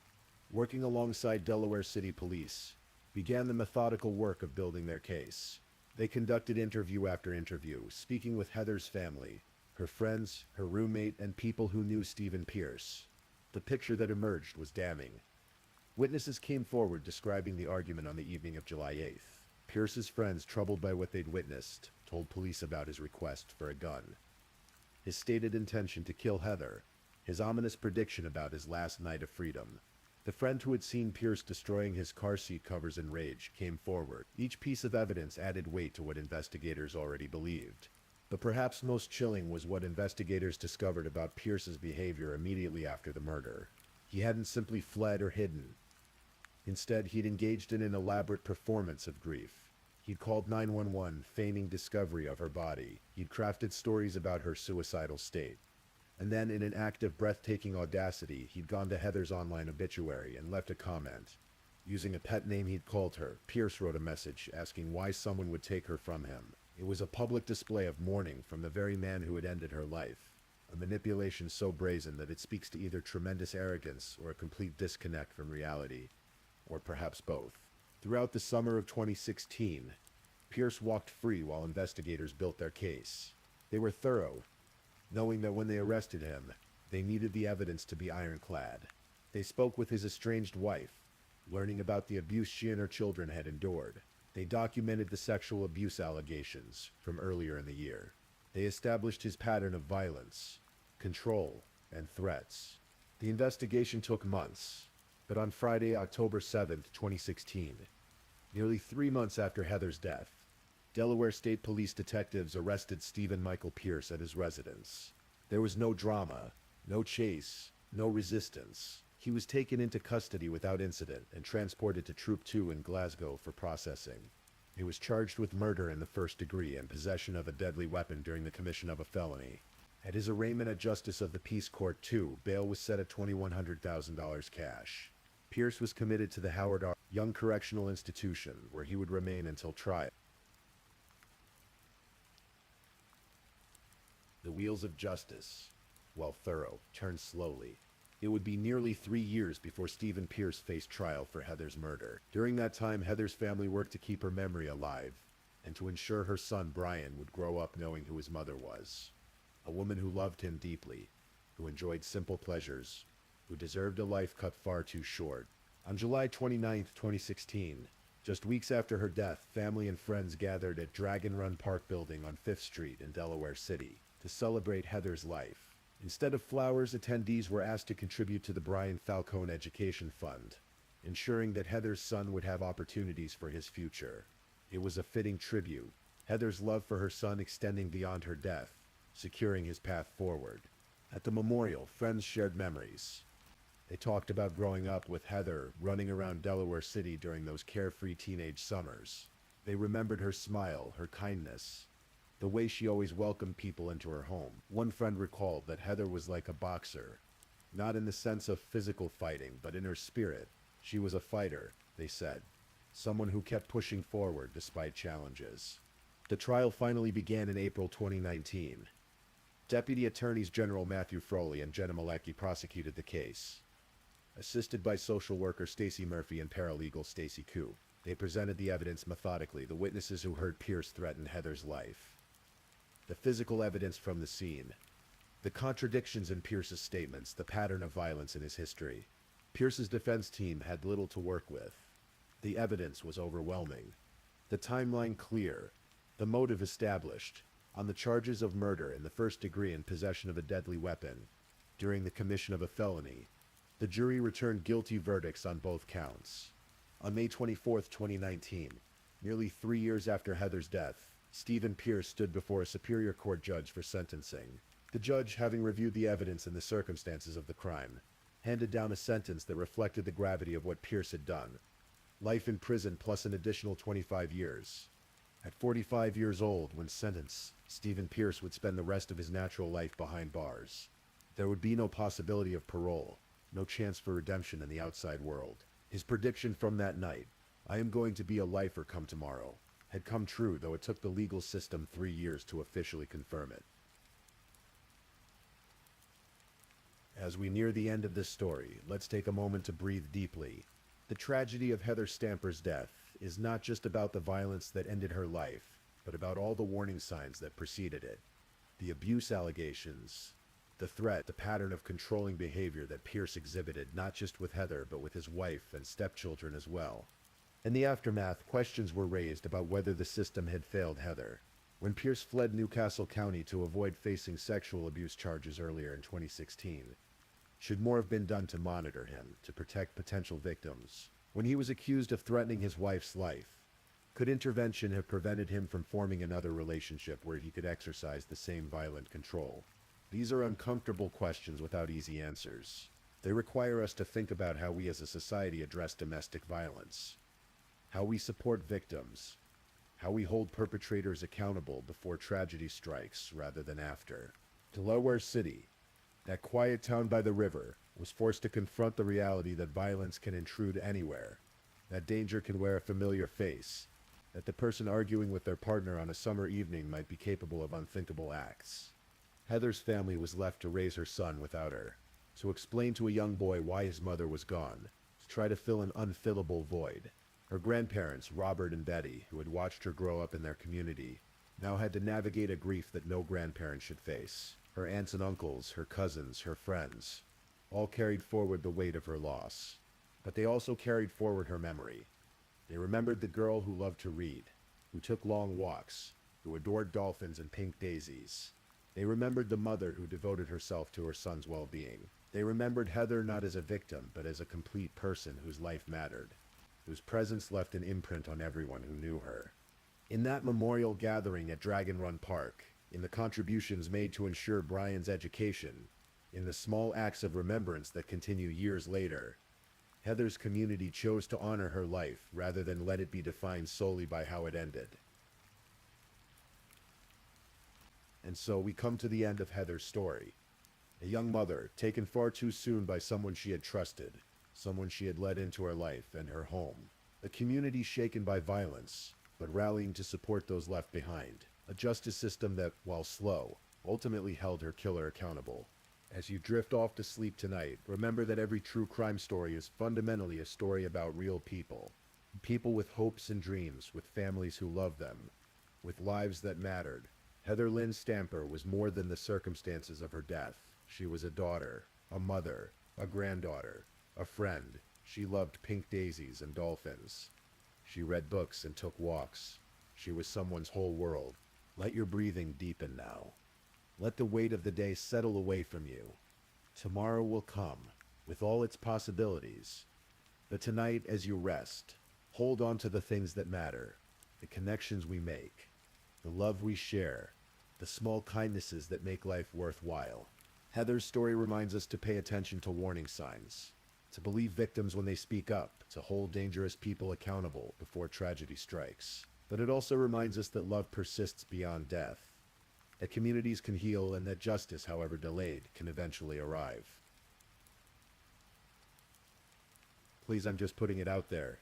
A: working alongside Delaware City Police, began the methodical work of building their case. They conducted interview after interview, speaking with Heather's family, her friends, her roommate, and people who knew Stephen Pierce. The picture that emerged was damning. Witnesses came forward describing the argument on the evening of July 8th. Pierce's friends, troubled by what they'd witnessed, told police about his request for a gun, his stated intention to kill Heather, his ominous prediction about his last night of freedom. The friend who had seen Pierce destroying his car seat covers in rage came forward. Each piece of evidence added weight to what investigators already believed. But perhaps most chilling was what investigators discovered about Pierce's behavior immediately after the murder. He hadn't simply fled or hidden. Instead, he'd engaged in an elaborate performance of grief. He'd called 911, feigning discovery of her body. He'd crafted stories about her suicidal state. And then, in an act of breathtaking audacity, he'd gone to Heather's online obituary and left a comment. Using a pet name he'd called her, Pierce wrote a message asking why someone would take her from him. It was a public display of mourning from the very man who had ended her life. A manipulation so brazen that it speaks to either tremendous arrogance or a complete disconnect from reality. Or perhaps both. Throughout the summer of 2016, Pierce walked free while investigators built their case. They were thorough, knowing that when they arrested him, they needed the evidence to be ironclad. They spoke with his estranged wife, learning about the abuse she and her children had endured. They documented the sexual abuse allegations from earlier in the year. They established his pattern of violence, control, and threats. The investigation took months, but on Friday, October 7th, 2016, nearly 3 months after Heather's death, Delaware State Police detectives arrested Stephen Michael Pierce at his residence. There was no drama, no chase, no resistance. He was taken into custody without incident and transported to Troop 2 in Glasgow for processing. He was charged with murder in the first degree and possession of a deadly weapon during the commission of a felony. At his arraignment at Justice of the Peace Court 2, bail was set at $2,100,000 cash. Pierce was committed to the Howard R. Young Correctional Institution, where he would remain until trial. The wheels of justice, while thorough, turned slowly. It would be nearly 3 years before Stephen Pierce faced trial for Heather's murder. During that time, Heather's family worked to keep her memory alive and to ensure her son Brian would grow up knowing who his mother was. A woman who loved him deeply, who enjoyed simple pleasures, who deserved a life cut far too short. On July 29, 2016, just weeks after her death, family and friends gathered at Dragon Run Park Building on 5th Street in Delaware City to celebrate Heather's life. Instead of flowers, attendees were asked to contribute to the Brian Falcone Education Fund, ensuring that Heather's son would have opportunities for his future. It was a fitting tribute, Heather's love for her son extending beyond her death, securing his path forward. At the memorial, friends shared memories. They talked about growing up with Heather running around Delaware City during those carefree teenage summers. They remembered her smile, her kindness, the way she always welcomed people into her home. One friend recalled that Heather was like a boxer, not in the sense of physical fighting, but in her spirit. She was a fighter, they said, someone who kept pushing forward despite challenges. The trial finally began in April 2019. Deputy Attorneys General Matthew Froley and Jenna Malecki prosecuted the case. Assisted by social worker Stacey Murphy and paralegal Stacey Koo, they presented the evidence methodically, the witnesses who heard Pierce threaten Heather's life, the physical evidence from the scene, the contradictions in Pierce's statements, the pattern of violence in his history. Pierce's defense team had little to work with. The evidence was overwhelming, the timeline clear, the motive established. On the charges of murder in the first degree and possession of a deadly weapon during the commission of a felony, the jury returned guilty verdicts on both counts. On May 24, 2019, nearly 3 years after Heather's death, Stephen Pierce stood before a Superior Court judge for sentencing. The judge, having reviewed the evidence and the circumstances of the crime, handed down a sentence that reflected the gravity of what Pierce had done. Life in prison plus an additional 25 years. At 45 years old, when sentenced, Stephen Pierce would spend the rest of his natural life behind bars. There would be no possibility of parole, no chance for redemption in the outside world. His prediction from that night, "I am going to be a lifer come tomorrow," had come true, though it took the legal system 3 years to officially confirm it. As we near the end of this story, let's take a moment to breathe deeply. The tragedy of Heather Stamper's death is not just about the violence that ended her life, but about all the warning signs that preceded it. The abuse allegations, the threat, the pattern of controlling behavior that Pierce exhibited, not just with Heather, but with his wife and stepchildren as well. In the aftermath, questions were raised about whether the system had failed Heather. When Pierce fled Newcastle County to avoid facing sexual abuse charges earlier in 2016, should more have been done to monitor him, to protect potential victims? When he was accused of threatening his wife's life, could intervention have prevented him from forming another relationship where he could exercise the same violent control? These are uncomfortable questions without easy answers. They require us to think about how we as a society address domestic violence, how we support victims, how we hold perpetrators accountable before tragedy strikes rather than after. Delaware City, that quiet town by the river, was forced to confront the reality that violence can intrude anywhere, that danger can wear a familiar face, that the person arguing with their partner on a summer evening might be capable of unthinkable acts. Heather's family was left to raise her son without her, to explain to a young boy why his mother was gone, to try to fill an unfillable void. Her grandparents, Robert and Betty, who had watched her grow up in their community, now had to navigate a grief that no grandparent should face. Her aunts and uncles, her cousins, her friends, all carried forward the weight of her loss. But they also carried forward her memory. They remembered the girl who loved to read, who took long walks, who adored dolphins and pink daisies. They remembered the mother who devoted herself to her son's well-being. They remembered Heather not as a victim, but as a complete person whose life mattered, whose presence left an imprint on everyone who knew her. In that memorial gathering at Dragon Run Park, in the contributions made to ensure Brian's education, in the small acts of remembrance that continue years later, Heather's community chose to honor her life rather than let it be defined solely by how it ended. And so we come to the end of Heather's story. A young mother, taken far too soon by someone she had trusted, someone she had let into her life and her home. A community shaken by violence, but rallying to support those left behind. A justice system that, while slow, ultimately held her killer accountable. As you drift off to sleep tonight, remember that every true crime story is fundamentally a story about real people. People with hopes and dreams, with families who loved them, with lives that mattered. Heather Lynn Stamper was more than the circumstances of her death. She was a daughter, a mother, a granddaughter, a friend. She loved pink daisies and dolphins. She read books and took walks. She was someone's whole world. Let your breathing deepen now. Let the weight of the day settle away from you. Tomorrow will come, with all its possibilities. But tonight, as you rest, hold on to the things that matter, the connections we make, the love we share, the small kindnesses that make life worthwhile. Heather's story reminds us to pay attention to warning signs, to believe victims when they speak up, to hold dangerous people accountable before tragedy strikes. But it also reminds us that love persists beyond death, that communities can heal, and that justice, however delayed, can eventually arrive. Please, I'm just putting it out there.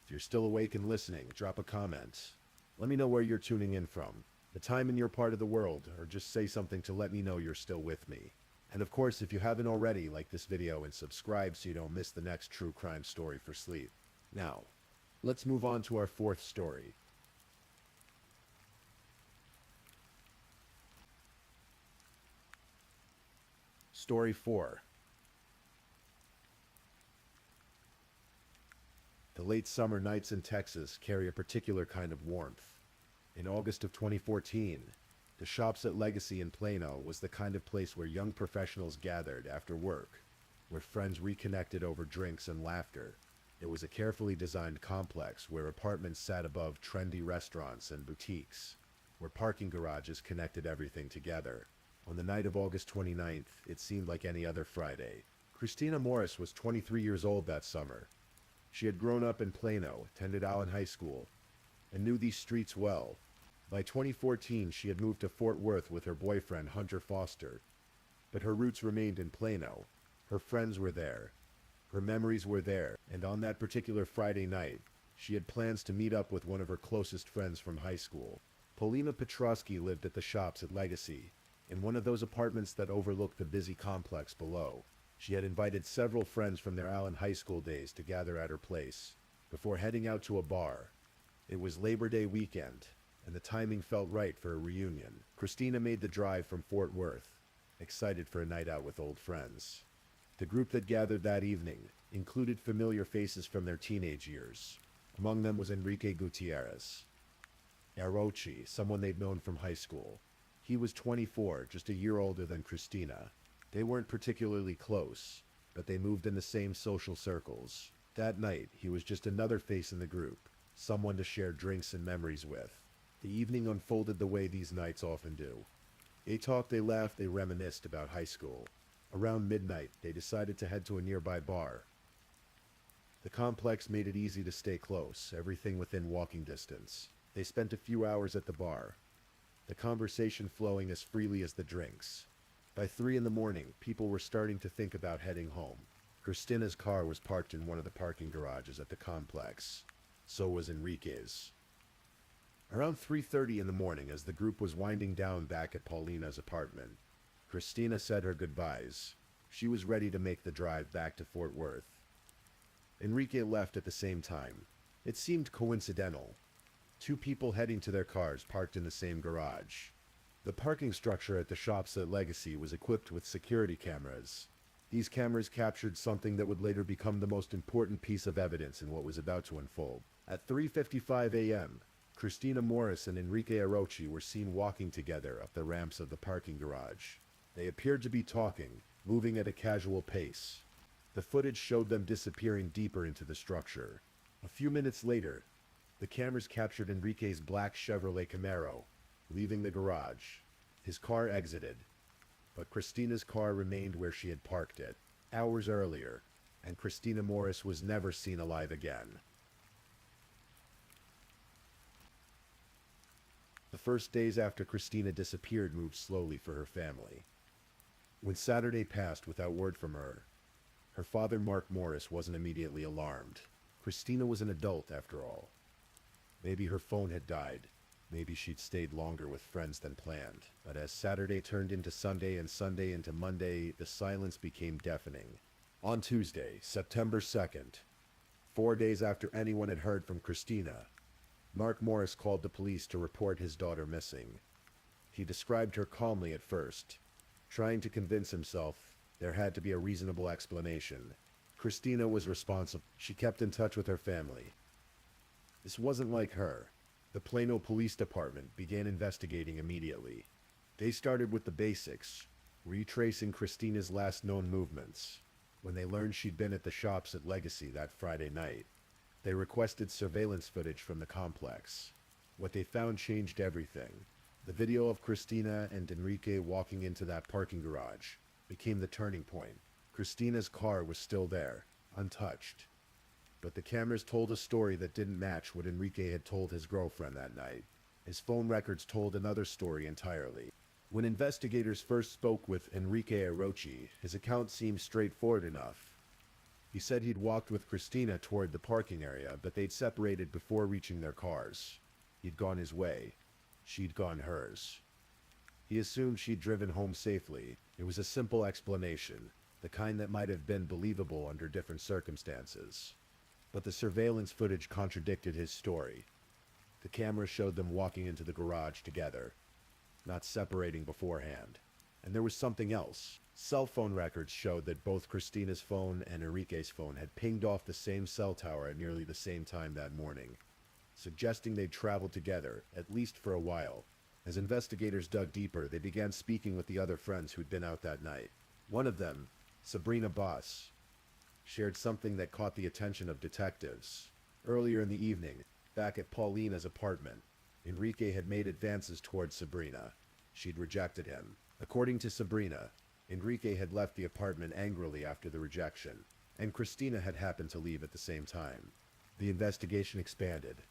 A: If you're still awake and listening, drop a comment. Let me know where you're tuning in from, the time in your part of the world, or just say something to let me know you're still with me. And of course, if you haven't already, like this video and subscribe so you don't miss the next true crime story for sleep. Now, let's move on to our fourth story. Story 4. The late summer nights in Texas carry a particular kind of warmth. In August of 2014, the Shops at Legacy in Plano was the kind of place where young professionals gathered after work, where friends reconnected over drinks and laughter. It was a carefully designed complex where apartments sat above trendy restaurants and boutiques, where parking garages connected everything together. On the night of August 29th, it seemed like any other Friday. Christina Morris was 23 years old that summer. She had grown up in Plano, attended Allen High School, and knew these streets well. By 2014, she had moved to Fort Worth with her boyfriend, Hunter Foster. But her roots remained in Plano. Her friends were there. Her memories were there. And on that particular Friday night, she had plans to meet up with one of her closest friends from high school. Paulina Petrosky lived at the Shops at Legacy, in one of those apartments that overlooked the busy complex below. She had invited several friends from their Allen High School days to gather at her place, before heading out to a bar. It was Labor Day weekend, and the timing felt right for a reunion. Christina made the drive from Fort Worth, excited for a night out with old friends. The group that gathered that evening included familiar faces from their teenage years. Among them was Enrique Gutierrez Arochi, someone they'd known from high school. He was 24, just a year older than Christina. They weren't particularly close, but they moved in the same social circles. That night, he was just another face in the group, someone to share drinks and memories with. The evening unfolded the way these nights often do. They talked, they laughed, they reminisced about high school. Around midnight, they decided to head to a nearby bar. The complex made it easy to stay close, everything within walking distance. They spent a few hours at the bar, the conversation flowing as freely as the drinks. By 3 in the morning, people were starting to think about heading home. Christina's car was parked in one of the parking garages at the complex. So was Enrique's. Around 3:30 in the morning, as the group was winding down back at Paulina's apartment, Christina said her goodbyes. She was ready to make the drive back to Fort Worth. Enrique left at the same time. It seemed coincidental. 2 people heading to their cars parked in the same garage. The parking structure at the Shops at Legacy was equipped with security cameras. These cameras captured something that would later become the most important piece of evidence in what was about to unfold. At 3:55 a.m., Christina Morris and Enrique Arochi were seen walking together up the ramps of the parking garage. They appeared to be talking, moving at a casual pace. The footage showed them disappearing deeper into the structure. A few minutes later, the cameras captured Enrique's black Chevrolet Camaro, leaving the garage. His car exited, but Christina's car remained where she had parked it hours earlier, and Christina Morris was never seen alive again. The first days after Christina disappeared moved slowly for her family. When Saturday passed without word from her, her father, Mark Morris, wasn't immediately alarmed. Christina was an adult, after all. Maybe her phone had died. Maybe she'd stayed longer with friends than planned. But as Saturday turned into Sunday and Sunday into Monday, the silence became deafening. On Tuesday, September 2nd, 4 days after anyone had heard from Christina, Mark Morris called the police to report his daughter missing. He described her calmly at first, trying to convince himself there had to be a reasonable explanation. Christina was responsible. She kept in touch with her family. This wasn't like her. The Plano Police Department began investigating immediately. They started with the basics, retracing Christina's last known movements. When they learned she'd been at the Shops at Legacy that Friday night, they requested surveillance footage from the complex. What they found changed everything. The video of Christina and Enrique walking into that parking garage became the turning point. Christina's car was still there, untouched. But the cameras told a story that didn't match what Enrique had told his girlfriend that night. His phone records told another story entirely. When investigators first spoke with Enrique Orochi, his account seemed straightforward enough. He said he'd walked with Christina toward the parking area, but they'd separated before reaching their cars. He'd gone his way. She'd gone hers. He assumed she'd driven home safely. It was a simple explanation, the kind that might have been believable under different circumstances. But the surveillance footage contradicted his story. The camera showed them walking into the garage together, not separating beforehand. And there was something else. Cell phone records showed that both Christina's phone and Enrique's phone had pinged off the same cell tower at nearly the same time that morning, suggesting they'd traveled together, at least for a while. As investigators dug deeper, they began speaking with the other friends who'd been out that night. One of them, Sabrina Boss, shared something that caught the attention of detectives. Earlier in the evening, back at Paulina's apartment, Enrique had made advances towards Sabrina. She'd rejected him. According to Sabrina, Enrique had left the apartment angrily after the rejection, and Christina had happened to leave at the same time. The investigation expanded.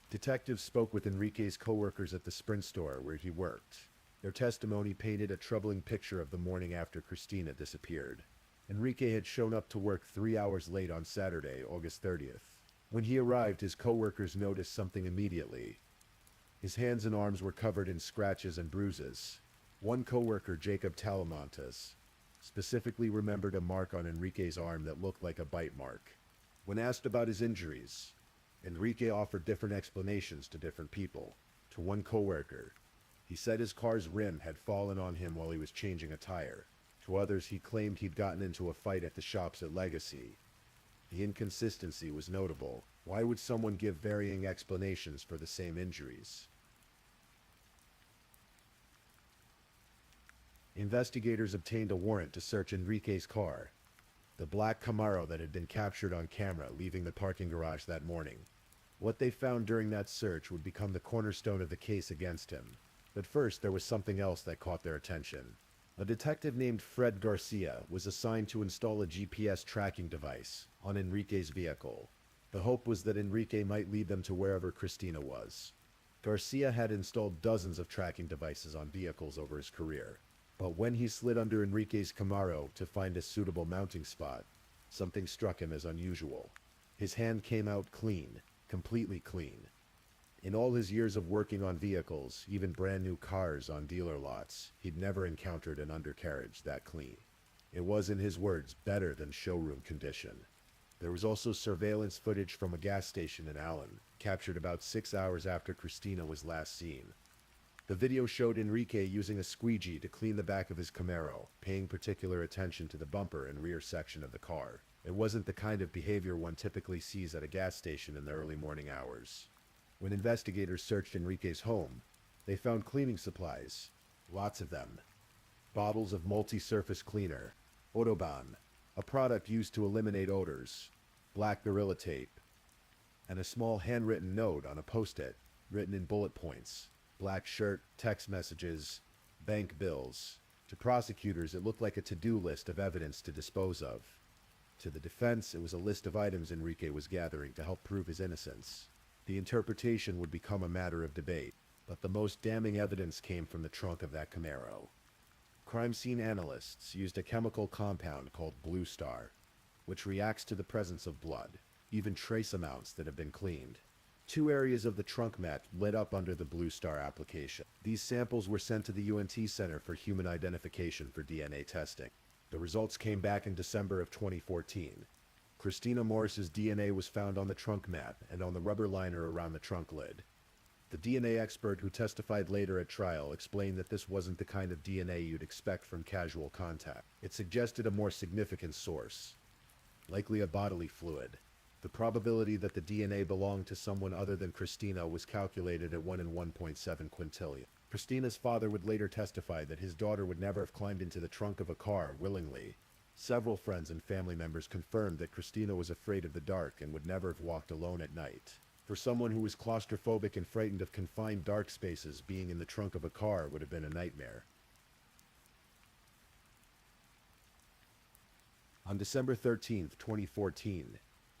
A: Detectives spoke with Enrique's co-workers at the Sprint store where he worked. Their testimony painted a troubling picture of the morning after Christina disappeared. Enrique had shown up to work 3 hours late on Saturday, August 30th. When he arrived, his co-workers noticed something immediately. His hands and arms were covered in scratches and bruises. One co-worker, Jacob Talamantes, specifically remembered a mark on Enrique's arm that looked like a bite mark. When asked about his injuries, Enrique offered different explanations to different people. To one co-worker, he said his car's rim had fallen on him while he was changing a tire. To others, he claimed he'd gotten into a fight at the shops at Legacy. The inconsistency was notable. Why would someone give varying explanations for the same injuries? Investigators obtained a warrant to search Enrique's car, the black Camaro that had been captured on camera leaving the parking garage that morning. What they found during that search would become the cornerstone of the case against him. But first, there was something else that caught their attention. A detective named Fred Garcia was assigned to install a GPS tracking device on Enrique's vehicle. The hope was that Enrique might lead them to wherever Christina was. Garcia had installed dozens of tracking devices on vehicles over his career. But when he slid under Enrique's Camaro to find a suitable mounting spot, something struck him as unusual. His hand came out clean, completely clean. In all his years of working on vehicles, even brand new cars on dealer lots, he'd never encountered an undercarriage that clean. It was, in his words, better than showroom condition. There was also surveillance footage from a gas station in Allen, captured about 6 hours after Christina was last seen. The video showed Enrique using a squeegee to clean the back of his Camaro, paying particular attention to the bumper and rear section of the car. It wasn't the kind of behavior one typically sees at a gas station in the early morning hours. When investigators searched Enrique's home, they found cleaning supplies, lots of them. Bottles of multi-surface cleaner, Autobahn, a product used to eliminate odors, black Gorilla Tape, and a small handwritten note on a post-it, written in bullet points. Black shirt, text messages, bank bills. To prosecutors, it looked like a to-do list of evidence to dispose of. To the defense, it was a list of items Enrique was gathering to help prove his innocence. The interpretation would become a matter of debate, but the most damning evidence came from the trunk of that Camaro. Crime scene analysts used a chemical compound called Blue Star, which reacts to the presence of blood, even trace amounts that have been cleaned. 2 areas of the trunk mat lit up under the Blue Star application. These samples were sent to the UNT Center for Human Identification for DNA testing. The results came back in December of 2014. Christina Morris's DNA was found on the trunk mat and on the rubber liner around the trunk lid. The DNA expert who testified later at trial explained that this wasn't the kind of DNA you'd expect from casual contact. It suggested a more significant source, likely a bodily fluid. The probability that the DNA belonged to someone other than Christina was calculated at 1 in 1.7 quintillion. Christina's father would later testify that his daughter would never have climbed into the trunk of a car willingly. Several friends and family members confirmed that Christina was afraid of the dark and would never have walked alone at night. For someone who was claustrophobic and frightened of confined dark spaces, being in the trunk of a car would have been a nightmare. On December 13th, 2014,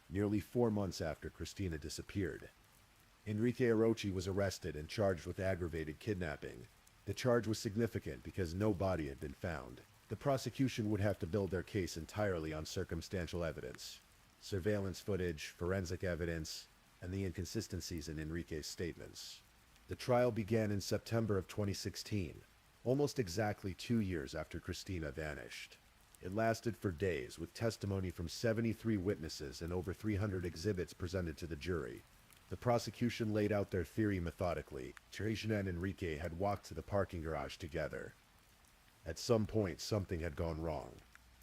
A: nearly 4 months after Christina disappeared, Enrique Orochi was arrested and charged with aggravated kidnapping. The charge was significant because no body had been found. The prosecution would have to build their case entirely on circumstantial evidence, surveillance footage, forensic evidence, and the inconsistencies in Enrique's statements. The trial began in September of 2016, almost exactly 2 years after Christina vanished. It lasted for days, with testimony from 73 witnesses and over 300 exhibits presented to the jury. The prosecution laid out their theory methodically. Christina and Enrique had walked to the parking garage together. At some point, something had gone wrong.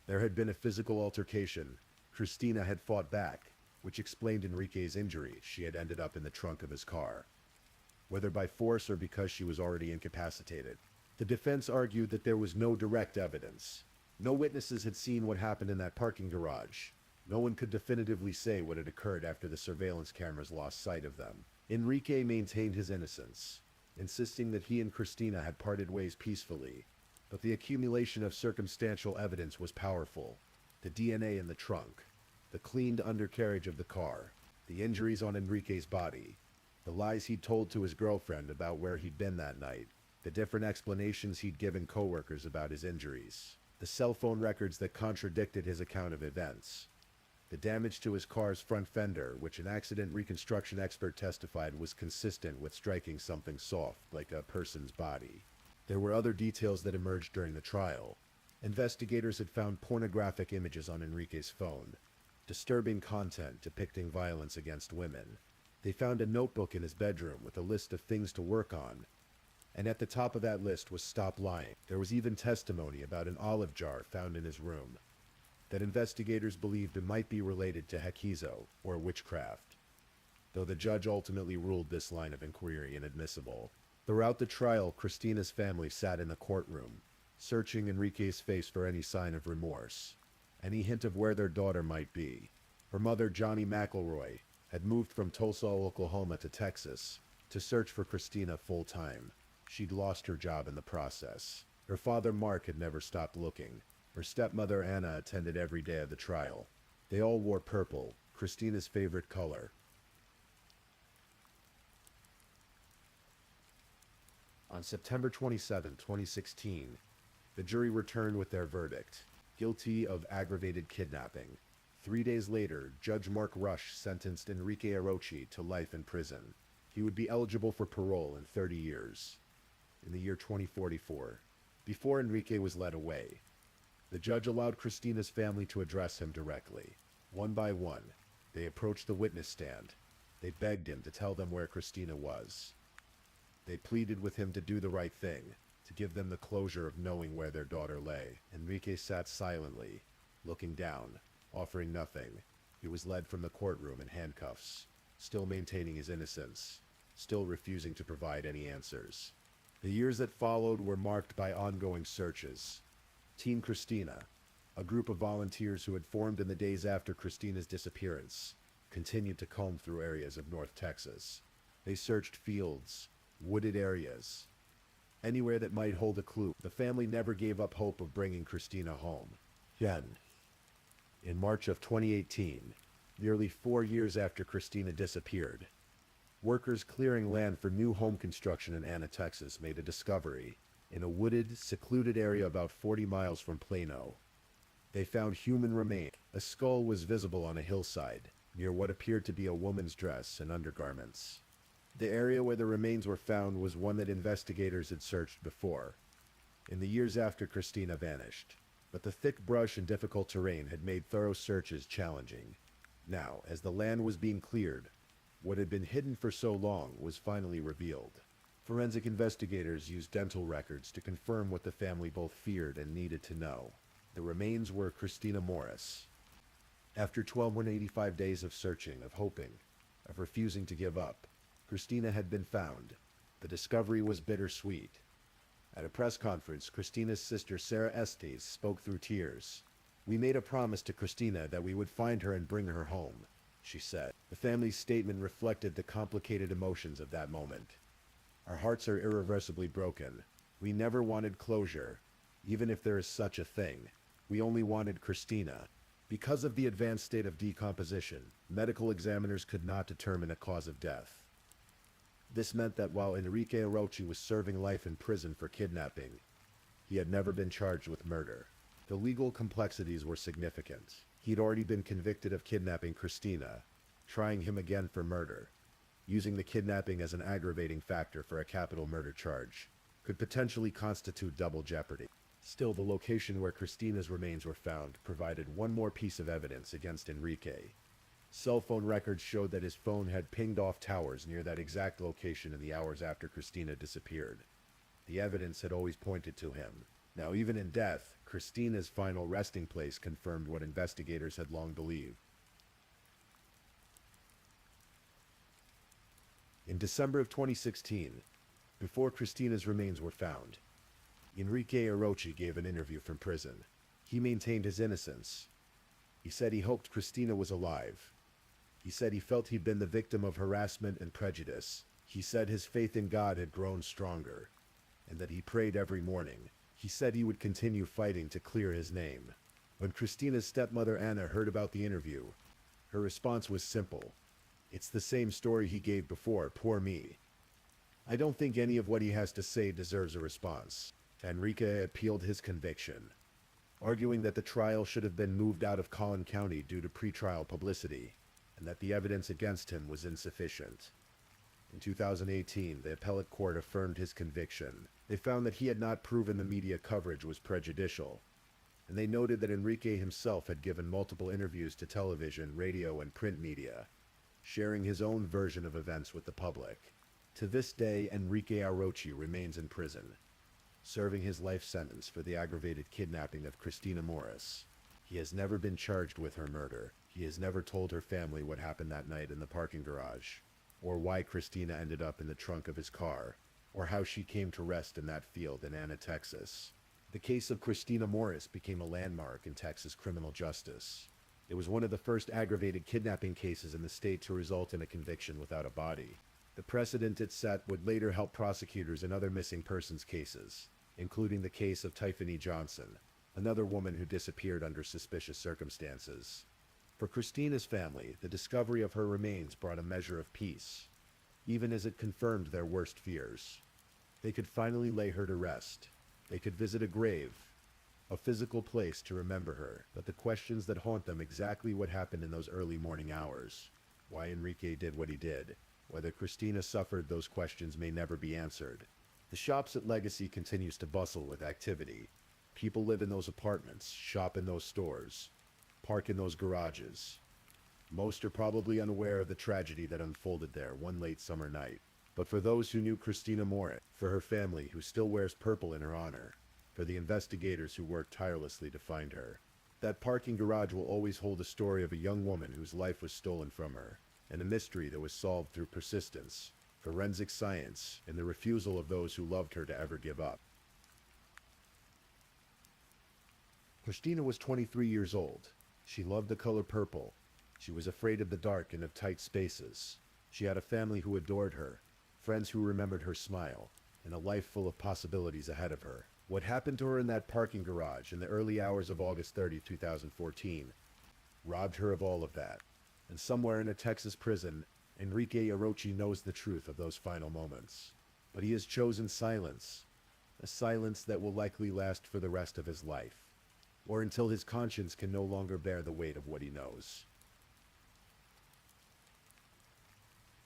A: There had been a physical altercation. Christina had fought back, which explained Enrique's injury. She had ended up in the trunk of his car, whether by force or because she was already incapacitated. The defense argued that there was no direct evidence. No witnesses had seen what happened in that parking garage. No one could definitively say what had occurred after the surveillance cameras lost sight of them. Enrique maintained his innocence, insisting that he and Christina had parted ways peacefully. But the accumulation of circumstantial evidence was powerful. The DNA in the trunk, the cleaned undercarriage of the car, the injuries on Enrique's body, the lies he'd told to his girlfriend about where he'd been that night, the different explanations he'd given coworkers about his injuries, the cell phone records that contradicted his account of events, the damage to his car's front fender, which an accident reconstruction expert testified was consistent with striking something soft, like a person's body. There were other details that emerged during the trial. Investigators had found pornographic images on Enrique's phone, disturbing content depicting violence against women. They found a notebook in his bedroom with a list of things to work on, and at the top of that list was "Stop lying." There was even testimony about an olive jar found in his room that investigators believed it might be related to hekizo, or witchcraft, though the judge ultimately ruled this line of inquiry inadmissible. Throughout the trial, Christina's family sat in the courtroom, searching Enrique's face for any sign of remorse, any hint of where their daughter might be. Her mother, Johnny McElroy, had moved from Tulsa, Oklahoma to Texas to search for Christina full-time. She'd lost her job in the process. Her father, Mark, had never stopped looking. Her stepmother, Anna, attended every day of the trial. They all wore purple, Christina's favorite color. On September 27, 2016, the jury returned with their verdict: guilty of aggravated kidnapping. 3 days later, Judge Mark Rush sentenced Enrique Orochi to life in prison. He would be eligible for parole in 30 years, in the year 2044. Before Enrique was led away, the judge allowed Christina's family to address him directly. One by one, they approached the witness stand. They begged him to tell them where Christina was. They pleaded with him to do the right thing, to give them the closure of knowing where their daughter lay. Enrique sat silently, looking down, offering nothing. He was led from the courtroom in handcuffs, still maintaining his innocence, still refusing to provide any answers. The years that followed were marked by ongoing searches. Team Christina, a group of volunteers who had formed in the days after Christina's disappearance, continued to comb through areas of North Texas. They searched fields, wooded areas, anywhere that might hold a clue. The family never gave up hope of bringing Christina home. Then, in March of 2018, nearly 4 years after Christina disappeared, workers clearing land for new home construction in Anna, Texas, made a discovery in a wooded, secluded area about 40 miles from Plano. They found human remains. A skull was visible on a hillside, near what appeared to be a woman's dress and undergarments. The area where the remains were found was one that investigators had searched before, in the years after Christina vanished, but the thick brush and difficult terrain had made thorough searches challenging. Now, as the land was being cleared, what had been hidden for so long was finally revealed. Forensic investigators used dental records to confirm what the family both feared and needed to know. The remains were Christina Morris. After 1,285 days of searching, of hoping, of refusing to give up, Christina had been found. The discovery was bittersweet. At a press conference, Christina's sister Sarah Estes spoke through tears. "We made a promise to Christina that we would find her and bring her home," she said. The family's statement reflected the complicated emotions of that moment. "Our hearts are irreversibly broken. We never wanted closure, even if there is such a thing. We only wanted Christina. Because of the advanced state of decomposition, medical examiners could not determine a cause of death. This meant that while Enrique Orochi was serving life in prison for kidnapping, he had never been charged with murder. The legal complexities were significant. He'd already been convicted of kidnapping Christina, trying him again for murder. Using the kidnapping as an aggravating factor for a capital murder charge could potentially constitute double jeopardy. Still, the location where Christina's remains were found provided one more piece of evidence against Enrique. Cell phone records showed that his phone had pinged off towers near that exact location in the hours after Christina disappeared. The evidence had always pointed to him. Now, even in death, Christina's final resting place confirmed what investigators had long believed. In December of 2016, before Christina's remains were found, Enrique Orochi gave an interview from prison. He maintained his innocence. He said he hoped Christina was alive. He said he felt he'd been the victim of harassment and prejudice. He said his faith in God had grown stronger, and that he prayed every morning. He said he would continue fighting to clear his name. When Christina's stepmother Anna heard about the interview, her response was simple. It's the same story he gave before, poor me. I don't think any of what he has to say deserves a response. Enrique appealed his conviction, arguing that the trial should have been moved out of Collin County due to pretrial publicity, and that the evidence against him was insufficient. In 2018, the appellate court affirmed his conviction. They found that he had not proven the media coverage was prejudicial, and they noted that Enrique himself had given multiple interviews to television, radio, and print media, sharing his own version of events with the public. To this day, Enrique Orochi remains in prison, serving his life sentence for the aggravated kidnapping of Christina Morris. He has never been charged with her murder. He has never told her family what happened that night in the parking garage, or why Christina ended up in the trunk of his car, or how she came to rest in that field in Anna, Texas. The case of Christina Morris became a landmark in Texas criminal justice. It was one of the first aggravated kidnapping cases in the state to result in a conviction without a body. The precedent it set would later help prosecutors in other missing persons cases, including the case of Tiffany Johnson, another woman who disappeared under suspicious circumstances. For Christina's family, the discovery of her remains brought a measure of peace, even as it confirmed their worst fears. They could finally lay her to rest. They could visit a grave, a physical place to remember her, but the questions that haunt them exactly what happened in those early morning hours. Why Enrique did what he did, whether Christina suffered, those questions may never be answered. The shops at Legacy continues to bustle with activity. People live in those apartments, shop in those stores, park in those garages. Most are probably unaware of the tragedy that unfolded there one late summer night. But for those who knew Christina Morris, for her family who still wears purple in her honor, for the investigators who worked tirelessly to find her, that parking garage will always hold a story of a young woman whose life was stolen from her, and a mystery that was solved through persistence, forensic science, and the refusal of those who loved her to ever give up. Christina was 23 years old. She loved the color purple. She was afraid of the dark and of tight spaces. She had a family who adored her, friends who remembered her smile, and a life full of possibilities ahead of her. What happened to her in that parking garage in the early hours of August 30, 2014, robbed her of all of that. And somewhere in a Texas prison, Enrique Orochi knows the truth of those final moments. But he has chosen silence, a silence that will likely last for the rest of his life, or until his conscience can no longer bear the weight of what he knows.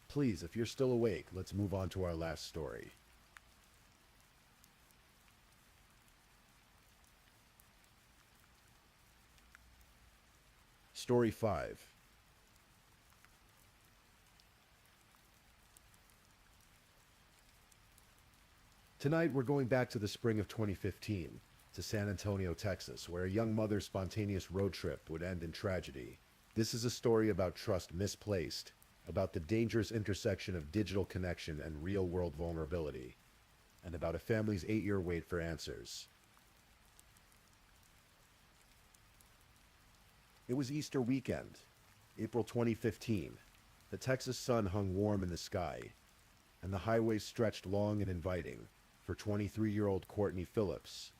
A: Please, if you're still awake, let's move on to our last story. Story 5. Tonight we're going back to the spring of 2015, to San Antonio, Texas, where a young mother's spontaneous road trip would end in tragedy. This is a story about trust misplaced, about the dangerous intersection of digital connection and real-world vulnerability, and about a family's 8-year wait for answers. It was Easter weekend, April 2015. The Texas sun hung warm in the sky, and the highway stretched long and inviting for 23-year-old Courtney Phillips.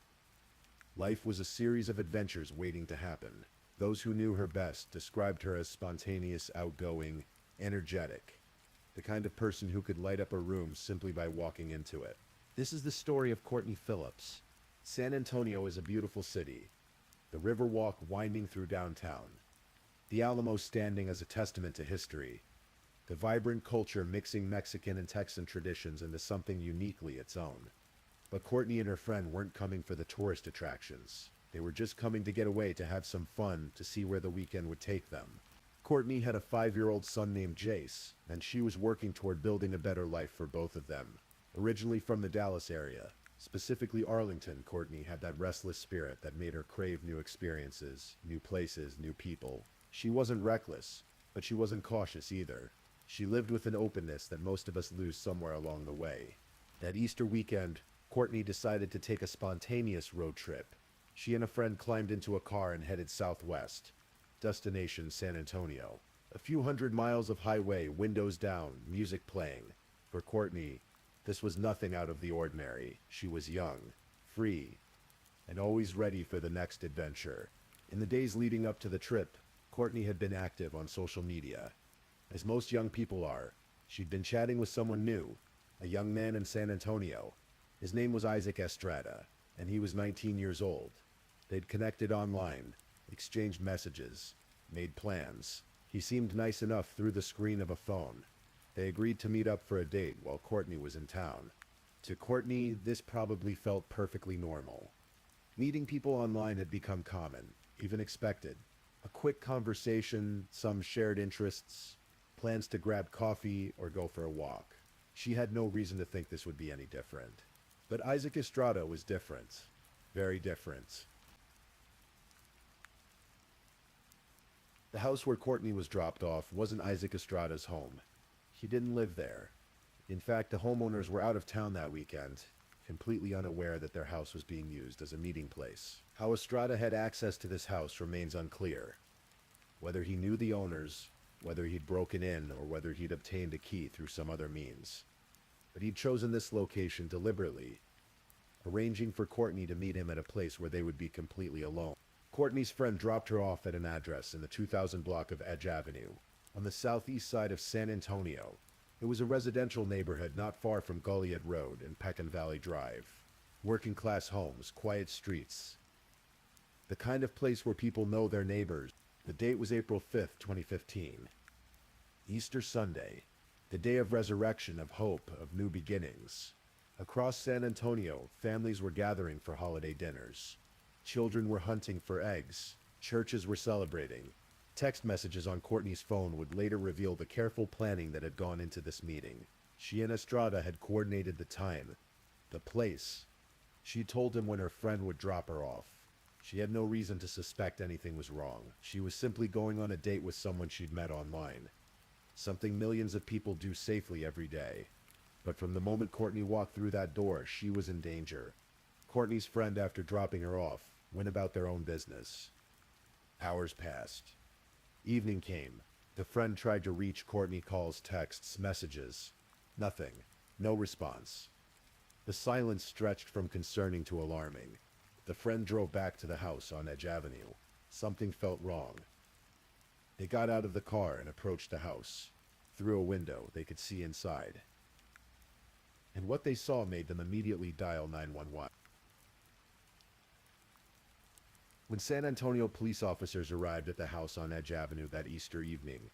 A: Life was a series of adventures waiting to happen. Those who knew her best described her as spontaneous, outgoing, energetic, the kind of person who could light up a room simply by walking into it. This is the story of Courtney Phillips. San Antonio is a beautiful city, the Riverwalk winding through downtown, the Alamo standing as a testament to history, the vibrant culture mixing Mexican and Texan traditions into something uniquely its own. But Courtney and her friend weren't coming for the tourist attractions. They were just coming to get away, to have some fun, to see where the weekend would take them. Courtney had a 5-year-old son named Jace, and she was working toward building a better life for both of them. Originally from the Dallas area, specifically Arlington, Courtney had that restless spirit that made her crave new experiences, new places, new people. She wasn't reckless, but she wasn't cautious either. She lived with an openness that most of us lose somewhere along the way. That Easter weekend, Courtney decided to take a spontaneous road trip. She and a friend climbed into a car and headed southwest. Destination San Antonio. A few hundred miles of highway, windows down, music playing. For Courtney, this was nothing out of the ordinary. She was young, free, and always ready for the next adventure. In the days leading up to the trip, Courtney had been active on social media. As most young people are, she'd been chatting with someone new, a young man in San Antonio. His name was Isaac Estrada, and he was 19 years old. They'd connected online, exchanged messages, made plans. He seemed nice enough through the screen of a phone. They agreed to meet up for a date while Courtney was in town. To Courtney, this probably felt perfectly normal. Meeting people online had become common, even expected. A quick conversation, some shared interests, plans to grab coffee or go for a walk. She had no reason to think this would be any different. But Isaac Estrada was different. Very different. The house where Courtney was dropped off wasn't Isaac Estrada's home. He didn't live there. In fact, the homeowners were out of town that weekend, completely unaware that their house was being used as a meeting place. How Estrada had access to this house remains unclear. Whether he knew the owners, whether he'd broken in, or whether he'd obtained a key through some other means. But he'd chosen this location deliberately, arranging for Courtney to meet him at a place where they would be completely alone. Courtney's friend dropped her off at an address in the 2000 block of Edge Avenue, on the southeast side of San Antonio. It was a residential neighborhood not far from Goliad Road and Pecan Valley Drive. Working class homes, quiet streets. The kind of place where people know their neighbors. The date was April 5th, 2015. Easter Sunday, the day of resurrection, of hope, of new beginnings. Across San Antonio, families were gathering for holiday dinners. Children were hunting for eggs. Churches were celebrating. Text messages on Courtney's phone would later reveal the careful planning that had gone into this meeting. She and Estrada had coordinated the time, the place. She told him when her friend would drop her off. She had no reason to suspect anything was wrong. She was simply going on a date with someone she'd met online. Something millions of people do safely every day. But from the moment Courtney walked through that door, she was in danger. Courtney's friend, after dropping her off, went about their own business. Hours passed. Evening came. The friend tried to reach Courtney, calls, texts, messages. Nothing. No response. The silence stretched from concerning to alarming. The friend drove back to the house on Edge Avenue. Something felt wrong. They got out of the car and approached the house. Through a window, they could see inside. And what they saw made them immediately dial 911. When San Antonio police officers arrived at the house on Edge Avenue that Easter evening,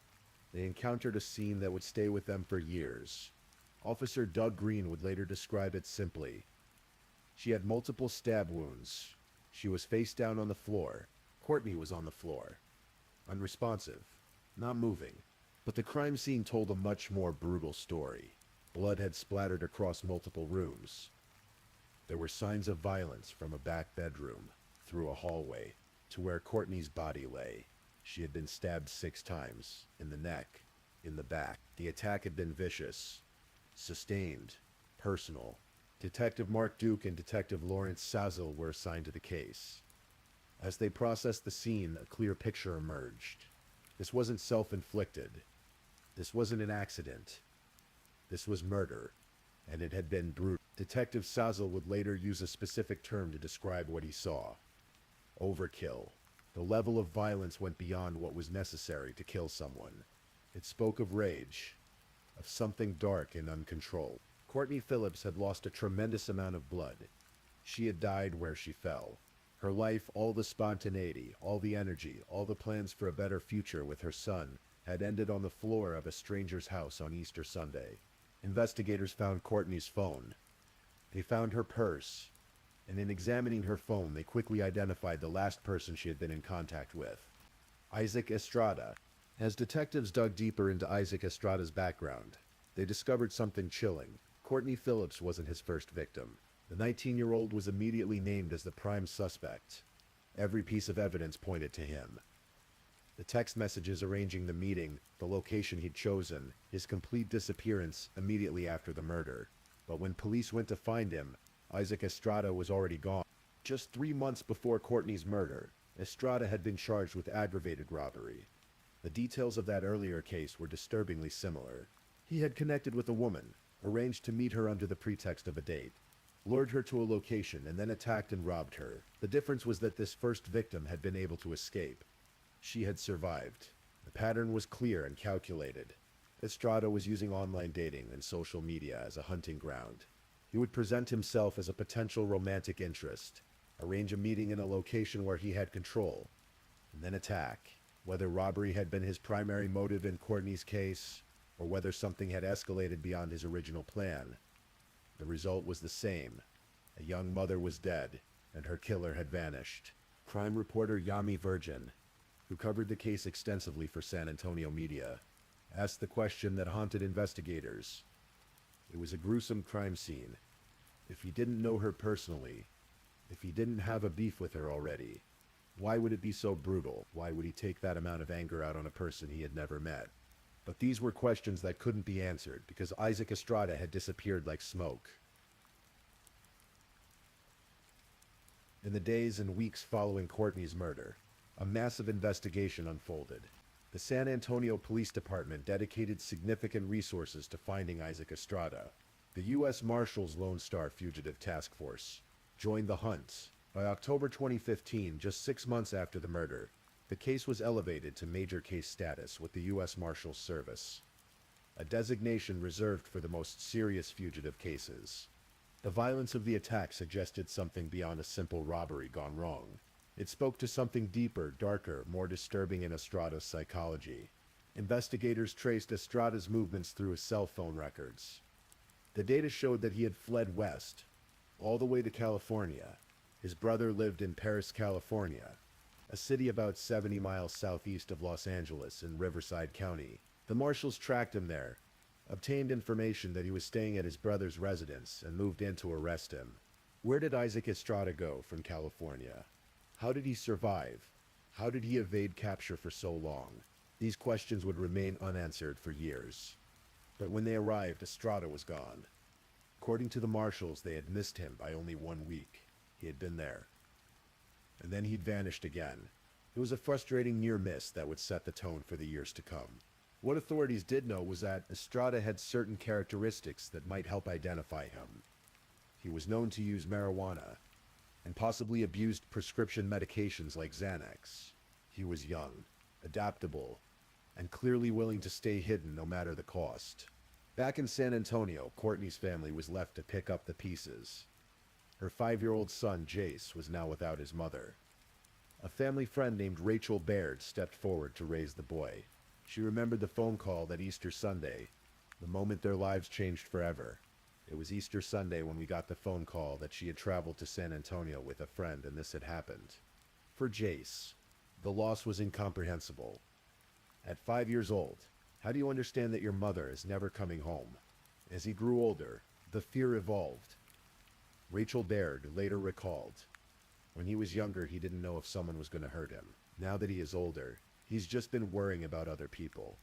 A: they encountered a scene that would stay with them for years. Officer Doug Green would later describe it simply. She had multiple stab wounds. She was face down on the floor. Courtney was on the floor. Unresponsive. Not moving. But the crime scene told a much more brutal story. Blood had splattered across multiple rooms. There were signs of violence from a back bedroom, through a hallway, to where Courtney's body lay. She had been stabbed 6 times, in the neck, in the back. The attack had been vicious, sustained, personal. Detective Mark Duke and Detective Lawrence Sazel were assigned to the case. As they processed the scene, a clear picture emerged. This wasn't self-inflicted. This wasn't an accident. This was murder, and it had been brutal. Detective Sazel would later use a specific term to describe what he saw. Overkill. The level of violence went beyond what was necessary to kill someone. It spoke of rage, of something dark and uncontrolled. Courtney Phillips had lost a tremendous amount of blood. She had died where she fell. Her life, all the spontaneity, all the energy, all the plans for a better future with her son, had ended on the floor of a stranger's house on Easter Sunday. Investigators found Courtney's phone. They found her purse, and in examining her phone, they quickly identified the last person she had been in contact with: Isaac Estrada. As detectives dug deeper into Isaac Estrada's background, they discovered something chilling. Courtney Phillips wasn't his first victim. The 19-year-old was immediately named as the prime suspect. Every piece of evidence pointed to him. The text messages arranging the meeting, the location he'd chosen, his complete disappearance immediately after the murder. But when police went to find him, Isaac Estrada was already gone. Just 3 months before Courtney's murder, Estrada had been charged with aggravated robbery. The details of that earlier case were disturbingly similar. He had connected with a woman, arranged to meet her under the pretext of a date, lured her to a location, and then attacked and robbed her. The difference was that this first victim had been able to escape. She had survived. The pattern was clear and calculated. Estrada was using online dating and social media as a hunting ground. He would present himself as a potential romantic interest, arrange a meeting in a location where he had control, and then attack. Whether robbery had been his primary motive in Courtney's case, or whether something had escalated beyond his original plan, the result was the same. A young mother was dead, and her killer had vanished. Crime reporter Yami Virgin, who covered the case extensively for San Antonio media, asked the question that haunted investigators. It was a gruesome crime scene. If he didn't know her personally, if he didn't have a beef with her already, why would it be so brutal? Why would he take that amount of anger out on a person he had never met? But these were questions that couldn't be answered because Isaac Estrada had disappeared like smoke. In the days and weeks following Courtney's murder, a massive investigation unfolded. The San Antonio Police Department dedicated significant resources to finding Isaac Estrada. The U.S. Marshals Lone Star Fugitive Task Force joined the hunt. By October 2015, just 6 months after the murder, the case was elevated to major case status with the U.S. Marshals Service, a designation reserved for the most serious fugitive cases. The violence of the attack suggested something beyond a simple robbery gone wrong. It spoke to something deeper, darker, more disturbing in Estrada's psychology. Investigators traced Estrada's movements through his cell phone records. The data showed that he had fled west, all the way to California. His brother lived in Paris, California, a city about 70 miles southeast of Los Angeles in Riverside County. The marshals tracked him there, obtained information that he was staying at his brother's residence, and moved in to arrest him. Where did Isaac Estrada go from California? How did he survive? How did he evade capture for so long? These questions would remain unanswered for years. But when they arrived, Estrada was gone. According to the marshals, they had missed him by only 1 week. He had been there. And then he'd vanished again. It was a frustrating near miss that would set the tone for the years to come. What authorities did know was that Estrada had certain characteristics that might help identify him. He was known to use marijuana, and possibly abused prescription medications like Xanax. He was young, adaptable, and clearly willing to stay hidden no matter the cost. Back in San Antonio, Courtney's family was left to pick up the pieces. Her 5-year-old son, Jace, was now without his mother. A family friend named Rachel Baird stepped forward to raise the boy. She remembered the phone call that Easter Sunday, the moment their lives changed forever. It was Easter Sunday when we got the phone call that she had traveled to San Antonio with a friend and this had happened. For Jace, the loss was incomprehensible. At 5 years old, how do you understand that your mother is never coming home? As he grew older, the fear evolved. Rachel Baird later recalled, when he was younger, he didn't know if someone was going to hurt him. Now that he is older, he's just been worrying about other people.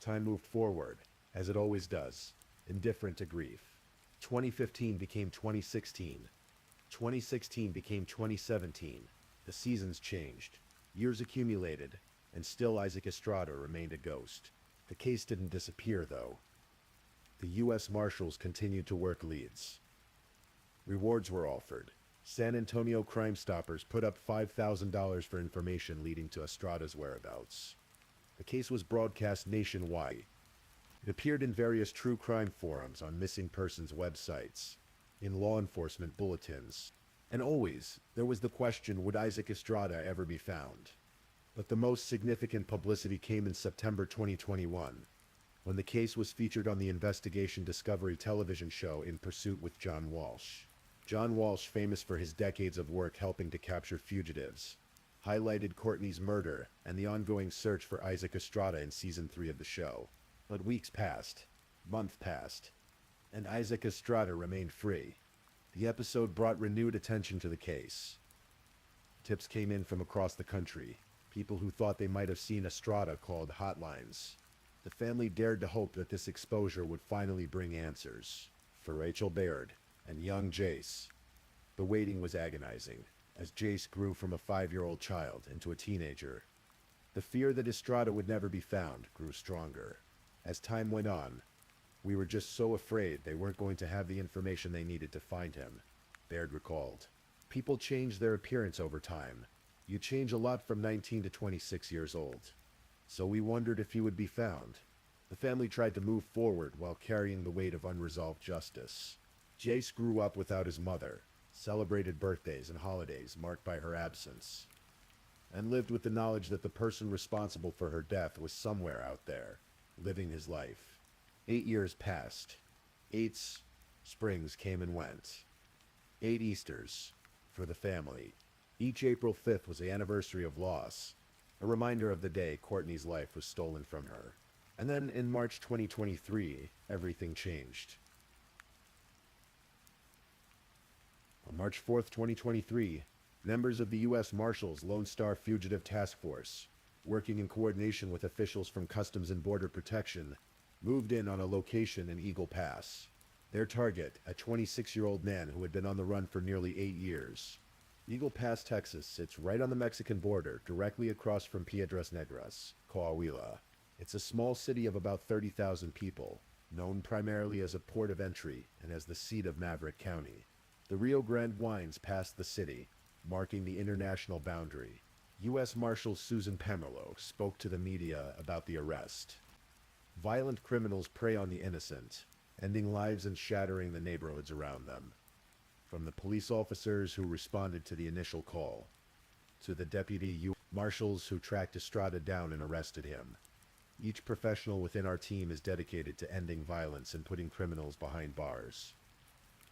A: Time moved forward, as it always does, indifferent to grief. 2015 became 2016. 2016 became 2017. The seasons changed. Years accumulated, and still Isaac Estrada remained a ghost. The case didn't disappear, though. The U.S. Marshals continued to work leads. Rewards were offered. San Antonio Crime Stoppers put up $5,000 for information leading to Estrada's whereabouts. The case was broadcast nationwide. It appeared in various true crime forums, on missing persons websites, in law enforcement bulletins, and always there was the question, would Isaac Estrada ever be found? But the most significant publicity came in September 2021, when the case was featured on the investigation Discovery television show In Pursuit with John Walsh. John Walsh, famous for his decades of work helping to capture fugitives, highlighted Courtney's murder and the ongoing search for Isaac Estrada in season 3 of the show. But weeks passed, months passed, and Isaac Estrada remained free. The episode brought renewed attention to the case. Tips came in from across the country. People who thought they might have seen Estrada called hotlines. The family dared to hope that this exposure would finally bring answers. For Rachel Baird and young Jace, the waiting was agonizing, as Jace grew from a 5-year-old child into a teenager. The fear that Estrada would never be found grew stronger. As time went on, we were just so afraid they weren't going to have the information they needed to find him, Baird recalled. People change their appearance over time. You change a lot from 19 to 26 years old. So we wondered if he would be found. The family tried to move forward while carrying the weight of unresolved justice. Jace grew up without his mother, celebrated birthdays and holidays marked by her absence, and lived with the knowledge that the person responsible for her death was somewhere out there, living his life. 8 years passed. 8 springs came and went. 8 Easters for the family. Each April 5th was the anniversary of loss, a reminder of the day Courtney's life was stolen from her. And then in March 2023, everything changed. On March 4th, 2023, members of the U.S. Marshals Lone Star Fugitive Task Force, working in coordination with officials from Customs and Border Protection, moved in on a location in Eagle Pass. Their target, a 26-year-old man who had been on the run for nearly 8 years. Eagle Pass, Texas sits right on the Mexican border, directly across from Piedras Negras, Coahuila. It's a small city of about 30,000 people, known primarily as a port of entry and as the seat of Maverick County. The Rio Grande winds past the city, marking the international boundary. U.S. Marshal Susan Pemelo spoke to the media about the arrest. Violent criminals prey on the innocent, ending lives and shattering the neighborhoods around them. From the police officers who responded to the initial call, to the deputy U.S. Marshals who tracked Estrada down and arrested him. Each professional within our team is dedicated to ending violence and putting criminals behind bars.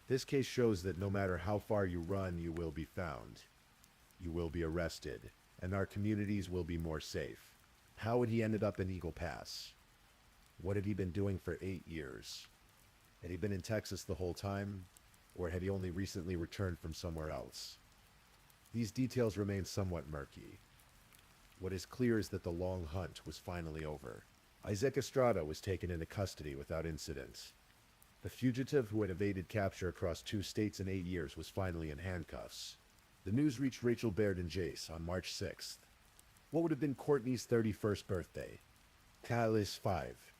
A: This case shows that no matter how far you run, you will be found. You will be arrested, and our communities will be more safe. How had he ended up in Eagle Pass? What had he been doing for 8 years? Had he been in Texas the whole time, or had he only recently returned from somewhere else? These details remain somewhat murky. What is clear is that the long hunt was finally over. Isaac Estrada was taken into custody without incident. The fugitive who had evaded capture across 2 states in 8 years was finally in handcuffs. The news reached Rachel Baird and Jace on March 6th. What would have been Courtney's 31st birthday? Catalyst 5.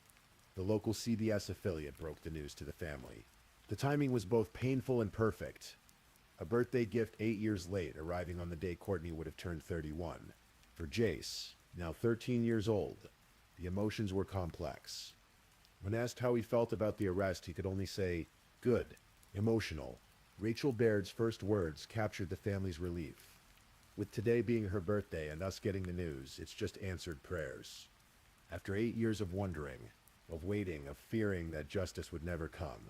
A: The local CBS affiliate broke the news to the family. The timing was both painful and perfect. A birthday gift 8 years late, arriving on the day Courtney would have turned 31. For Jace, now 13 years old, the emotions were complex. When asked how he felt about the arrest, he could only say, good, emotional. Rachel Baird's first words captured the family's relief. With today being her birthday and us getting the news, it's just answered prayers. After 8 years of wondering, of waiting, of fearing that justice would never come,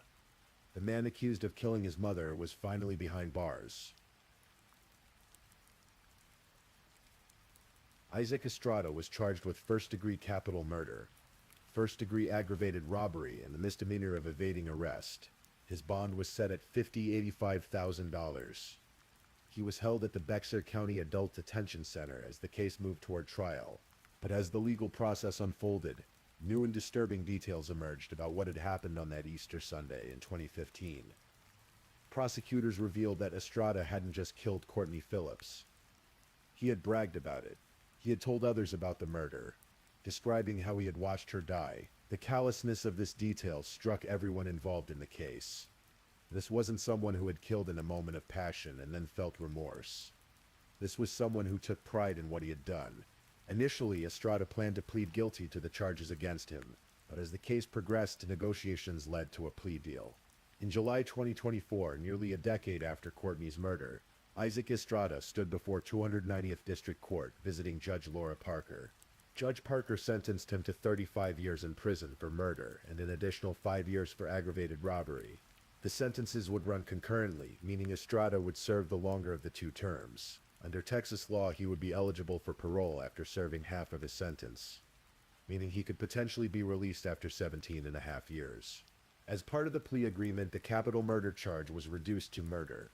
A: the man accused of killing his mother was finally behind bars. Isaac Estrada was charged with first-degree capital murder, first-degree aggravated robbery, and the misdemeanor of evading arrest. His bond was set at $85,000. He was held at the Bexar County Adult Detention Center as the case moved toward trial. But as the legal process unfolded, new and disturbing details emerged about what had happened on that Easter Sunday in 2015. Prosecutors revealed that Estrada hadn't just killed Courtney Phillips. He had bragged about it. He had told others about the murder, describing how he had watched her die. The callousness of this detail struck everyone involved in the case. This wasn't someone who had killed in a moment of passion and then felt remorse. This was someone who took pride in what he had done. Initially, Estrada planned to plead guilty to the charges against him, but as the case progressed, negotiations led to a plea deal. In July 2024, nearly a decade after Courtney's murder, Isaac Estrada stood before 290th District Court, visiting Judge Laura Parker. Judge Parker sentenced him to 35 years in prison for murder and an additional 5 years for aggravated robbery. The sentences would run concurrently, meaning Estrada would serve the longer of the two terms. Under Texas law, he would be eligible for parole after serving half of his sentence, meaning he could potentially be released after 17.5 years. As part of the plea agreement, the capital murder charge was reduced to murder.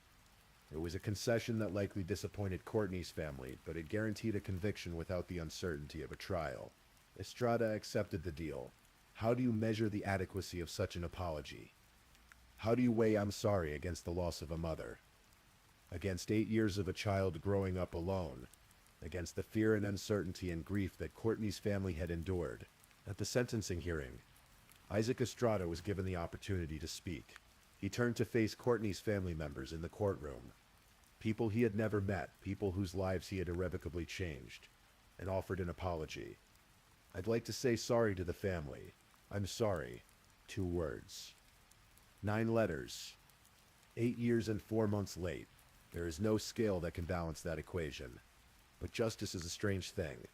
A: It was a concession that likely disappointed Courtney's family, but it guaranteed a conviction without the uncertainty of a trial. Estrada accepted the deal. How do you measure the adequacy of such an apology? How do you weigh "I'm sorry" against the loss of a mother? Against 8 years of a child growing up alone? Against the fear and uncertainty and grief that Courtney's family had endured? At the sentencing hearing, Isaac Estrada was given the opportunity to speak. He turned to face Courtney's family members in the courtroom. People he had never met, people whose lives he had irrevocably changed, and offered an apology. "I'd like to say sorry to the family. I'm sorry." 2 words. 9 letters. 8 years and 4 months late. There is no scale that can balance that equation. But justice is a strange thing.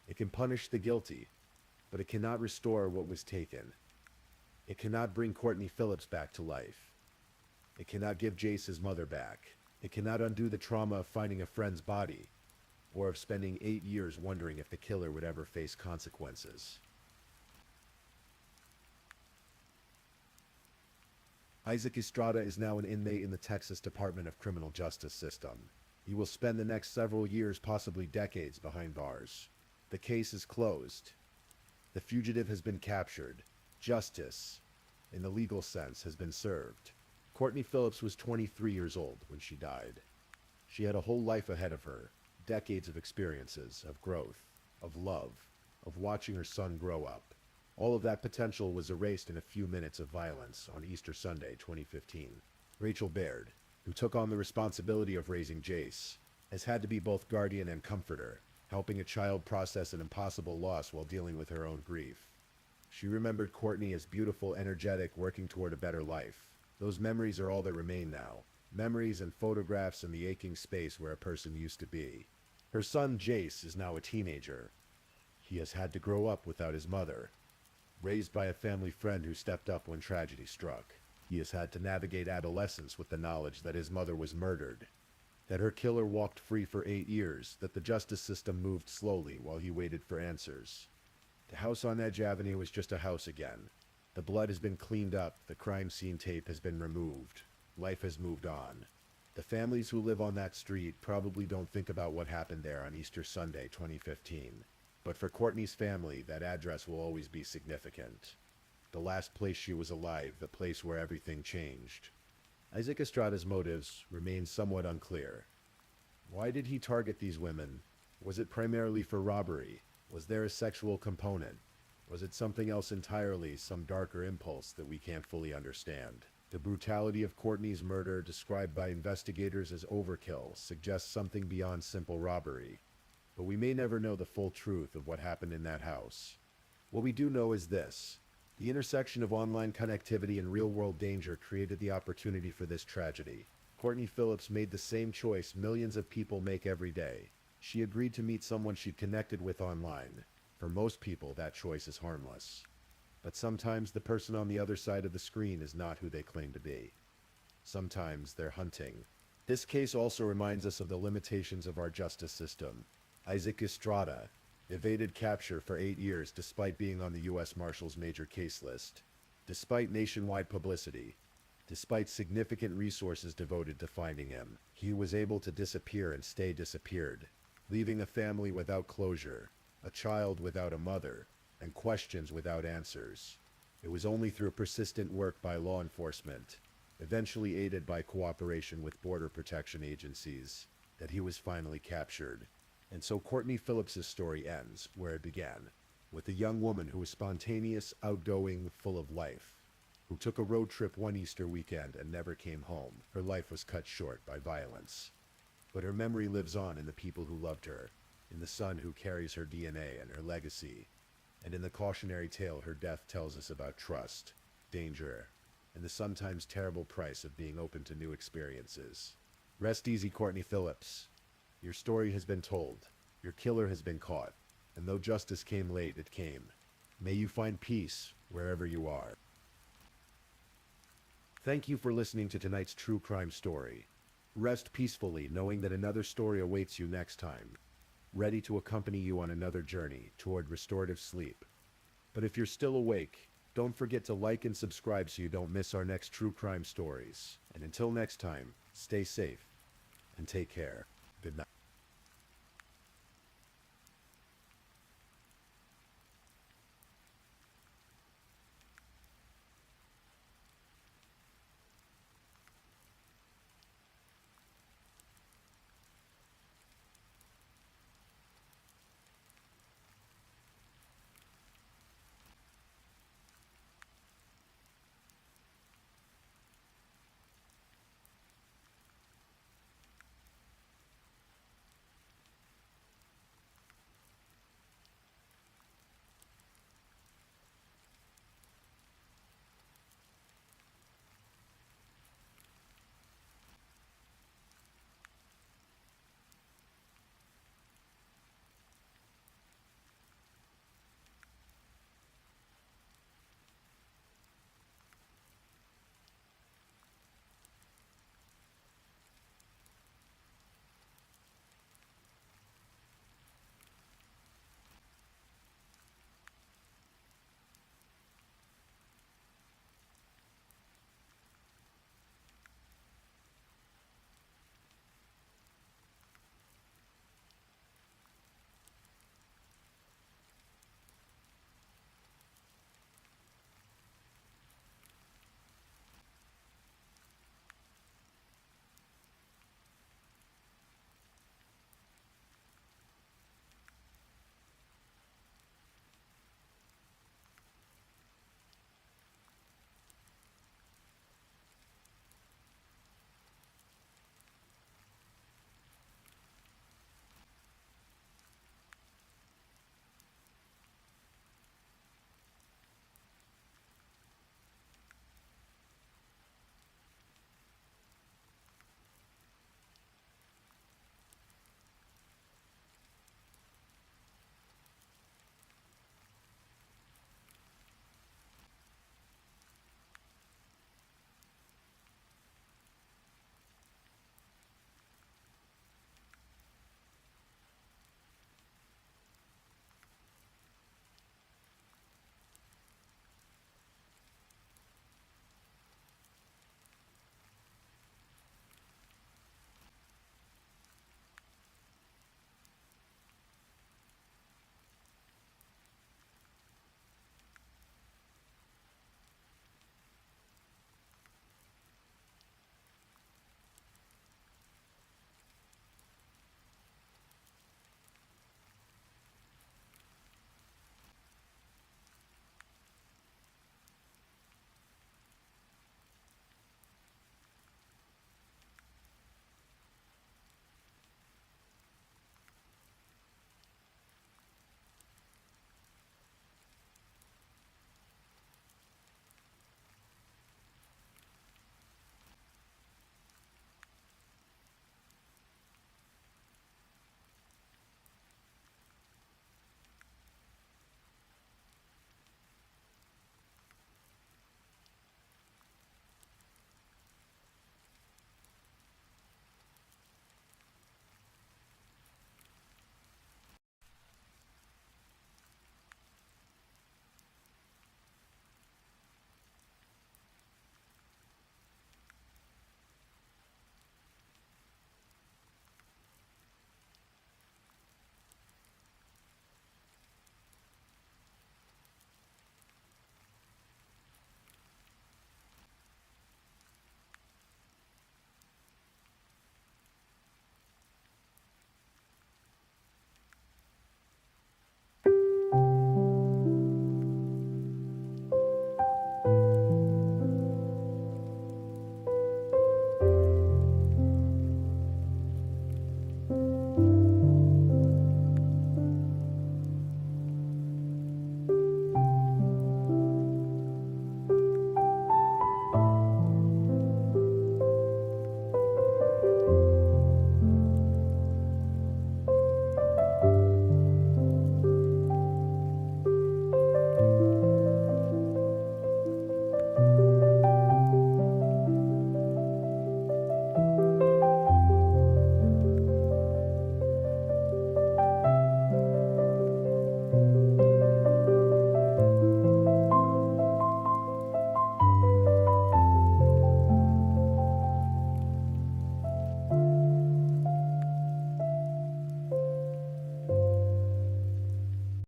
A: It can punish the guilty, but it cannot restore what was taken. It cannot bring Courtney Phillips back to life. It cannot give Jace his mother back. It cannot undo the trauma of finding a friend's body, or of spending 8 years wondering if the killer would ever face consequences. Isaac Estrada is now an inmate in the Texas Department of Criminal Justice System. He will spend the next several years, possibly decades, behind bars. The case is closed. The fugitive has been captured. Justice, in the legal sense, has been served. Courtney Phillips was 23 years old when she died. She had a whole life ahead of her, decades of experiences, of growth, of love, of watching her son grow up. All of that potential was erased in a few minutes of violence on Easter Sunday, 2015. Rachel Baird, who took on the responsibility of raising Jace, has had to be both guardian and comforter, helping a child process an impossible loss while dealing with her own grief. She remembered Courtney as beautiful, energetic, working toward a better life. Those memories are all that remain now. Memories and photographs in the aching space where a person used to be. Her son Jace is now a teenager. He has had to grow up without his mother, raised by a family friend who stepped up when tragedy struck. He has had to navigate adolescence with the knowledge that his mother was murdered, that her killer walked free for 8 years, that the justice system moved slowly while he waited for answers. The house on Edge Avenue is just a house again. The blood has been cleaned up, the crime scene tape has been removed. Life has moved on. The families who live on that street probably don't think about what happened there on Easter Sunday, 2015. But for Courtney's family, that address will always be significant. The last place she was alive, the place where everything changed. Isaac Estrada's motives remain somewhat unclear. Why did he target these women? Was it primarily for robbery? Was there a sexual component? Was it something else entirely, some darker impulse that we can't fully understand? The brutality of Courtney's murder, described by investigators as overkill, suggests something beyond simple robbery. But we may never know the full truth of what happened in that house. What we do know is this: the intersection of online connectivity and real-world danger created the opportunity for this tragedy. Courtney Phillips made the same choice millions of people make every day. She agreed to meet someone she'd connected with online. For most people, that choice is harmless. But sometimes the person on the other side of the screen is not who they claim to be. Sometimes they're hunting. This case also reminds us of the limitations of our justice system. Isaac Estrada evaded capture for 8 years despite being on the U.S. Marshals major case list, despite nationwide publicity, despite significant resources devoted to finding him. He was able to disappear and stay disappeared, leaving a family without closure, a child without a mother, and questions without answers. It was only through persistent work by law enforcement, eventually aided by cooperation with border protection agencies, that he was finally captured. And so Courtney Phillips' story ends where it began, with a young woman who was spontaneous, outgoing, full of life. who took a road trip one Easter weekend and never came home. Her life was cut short by violence. But her memory lives on in the people who loved her, in the son who carries her DNA and her legacy, and in the cautionary tale her death tells us about trust, danger, and the sometimes terrible price of being open to new experiences. Rest easy, Courtney Phillips. Your story has been told. Your killer has been caught. And though justice came late, it came. May you find peace wherever you are. Thank you for listening to tonight's true crime story. Rest peacefully knowing that another story awaits you next time, ready to accompany you on another journey toward restorative sleep. But if you're still awake, don't forget to like and subscribe so you don't miss our next true crime stories. And until next time, stay safe and take care.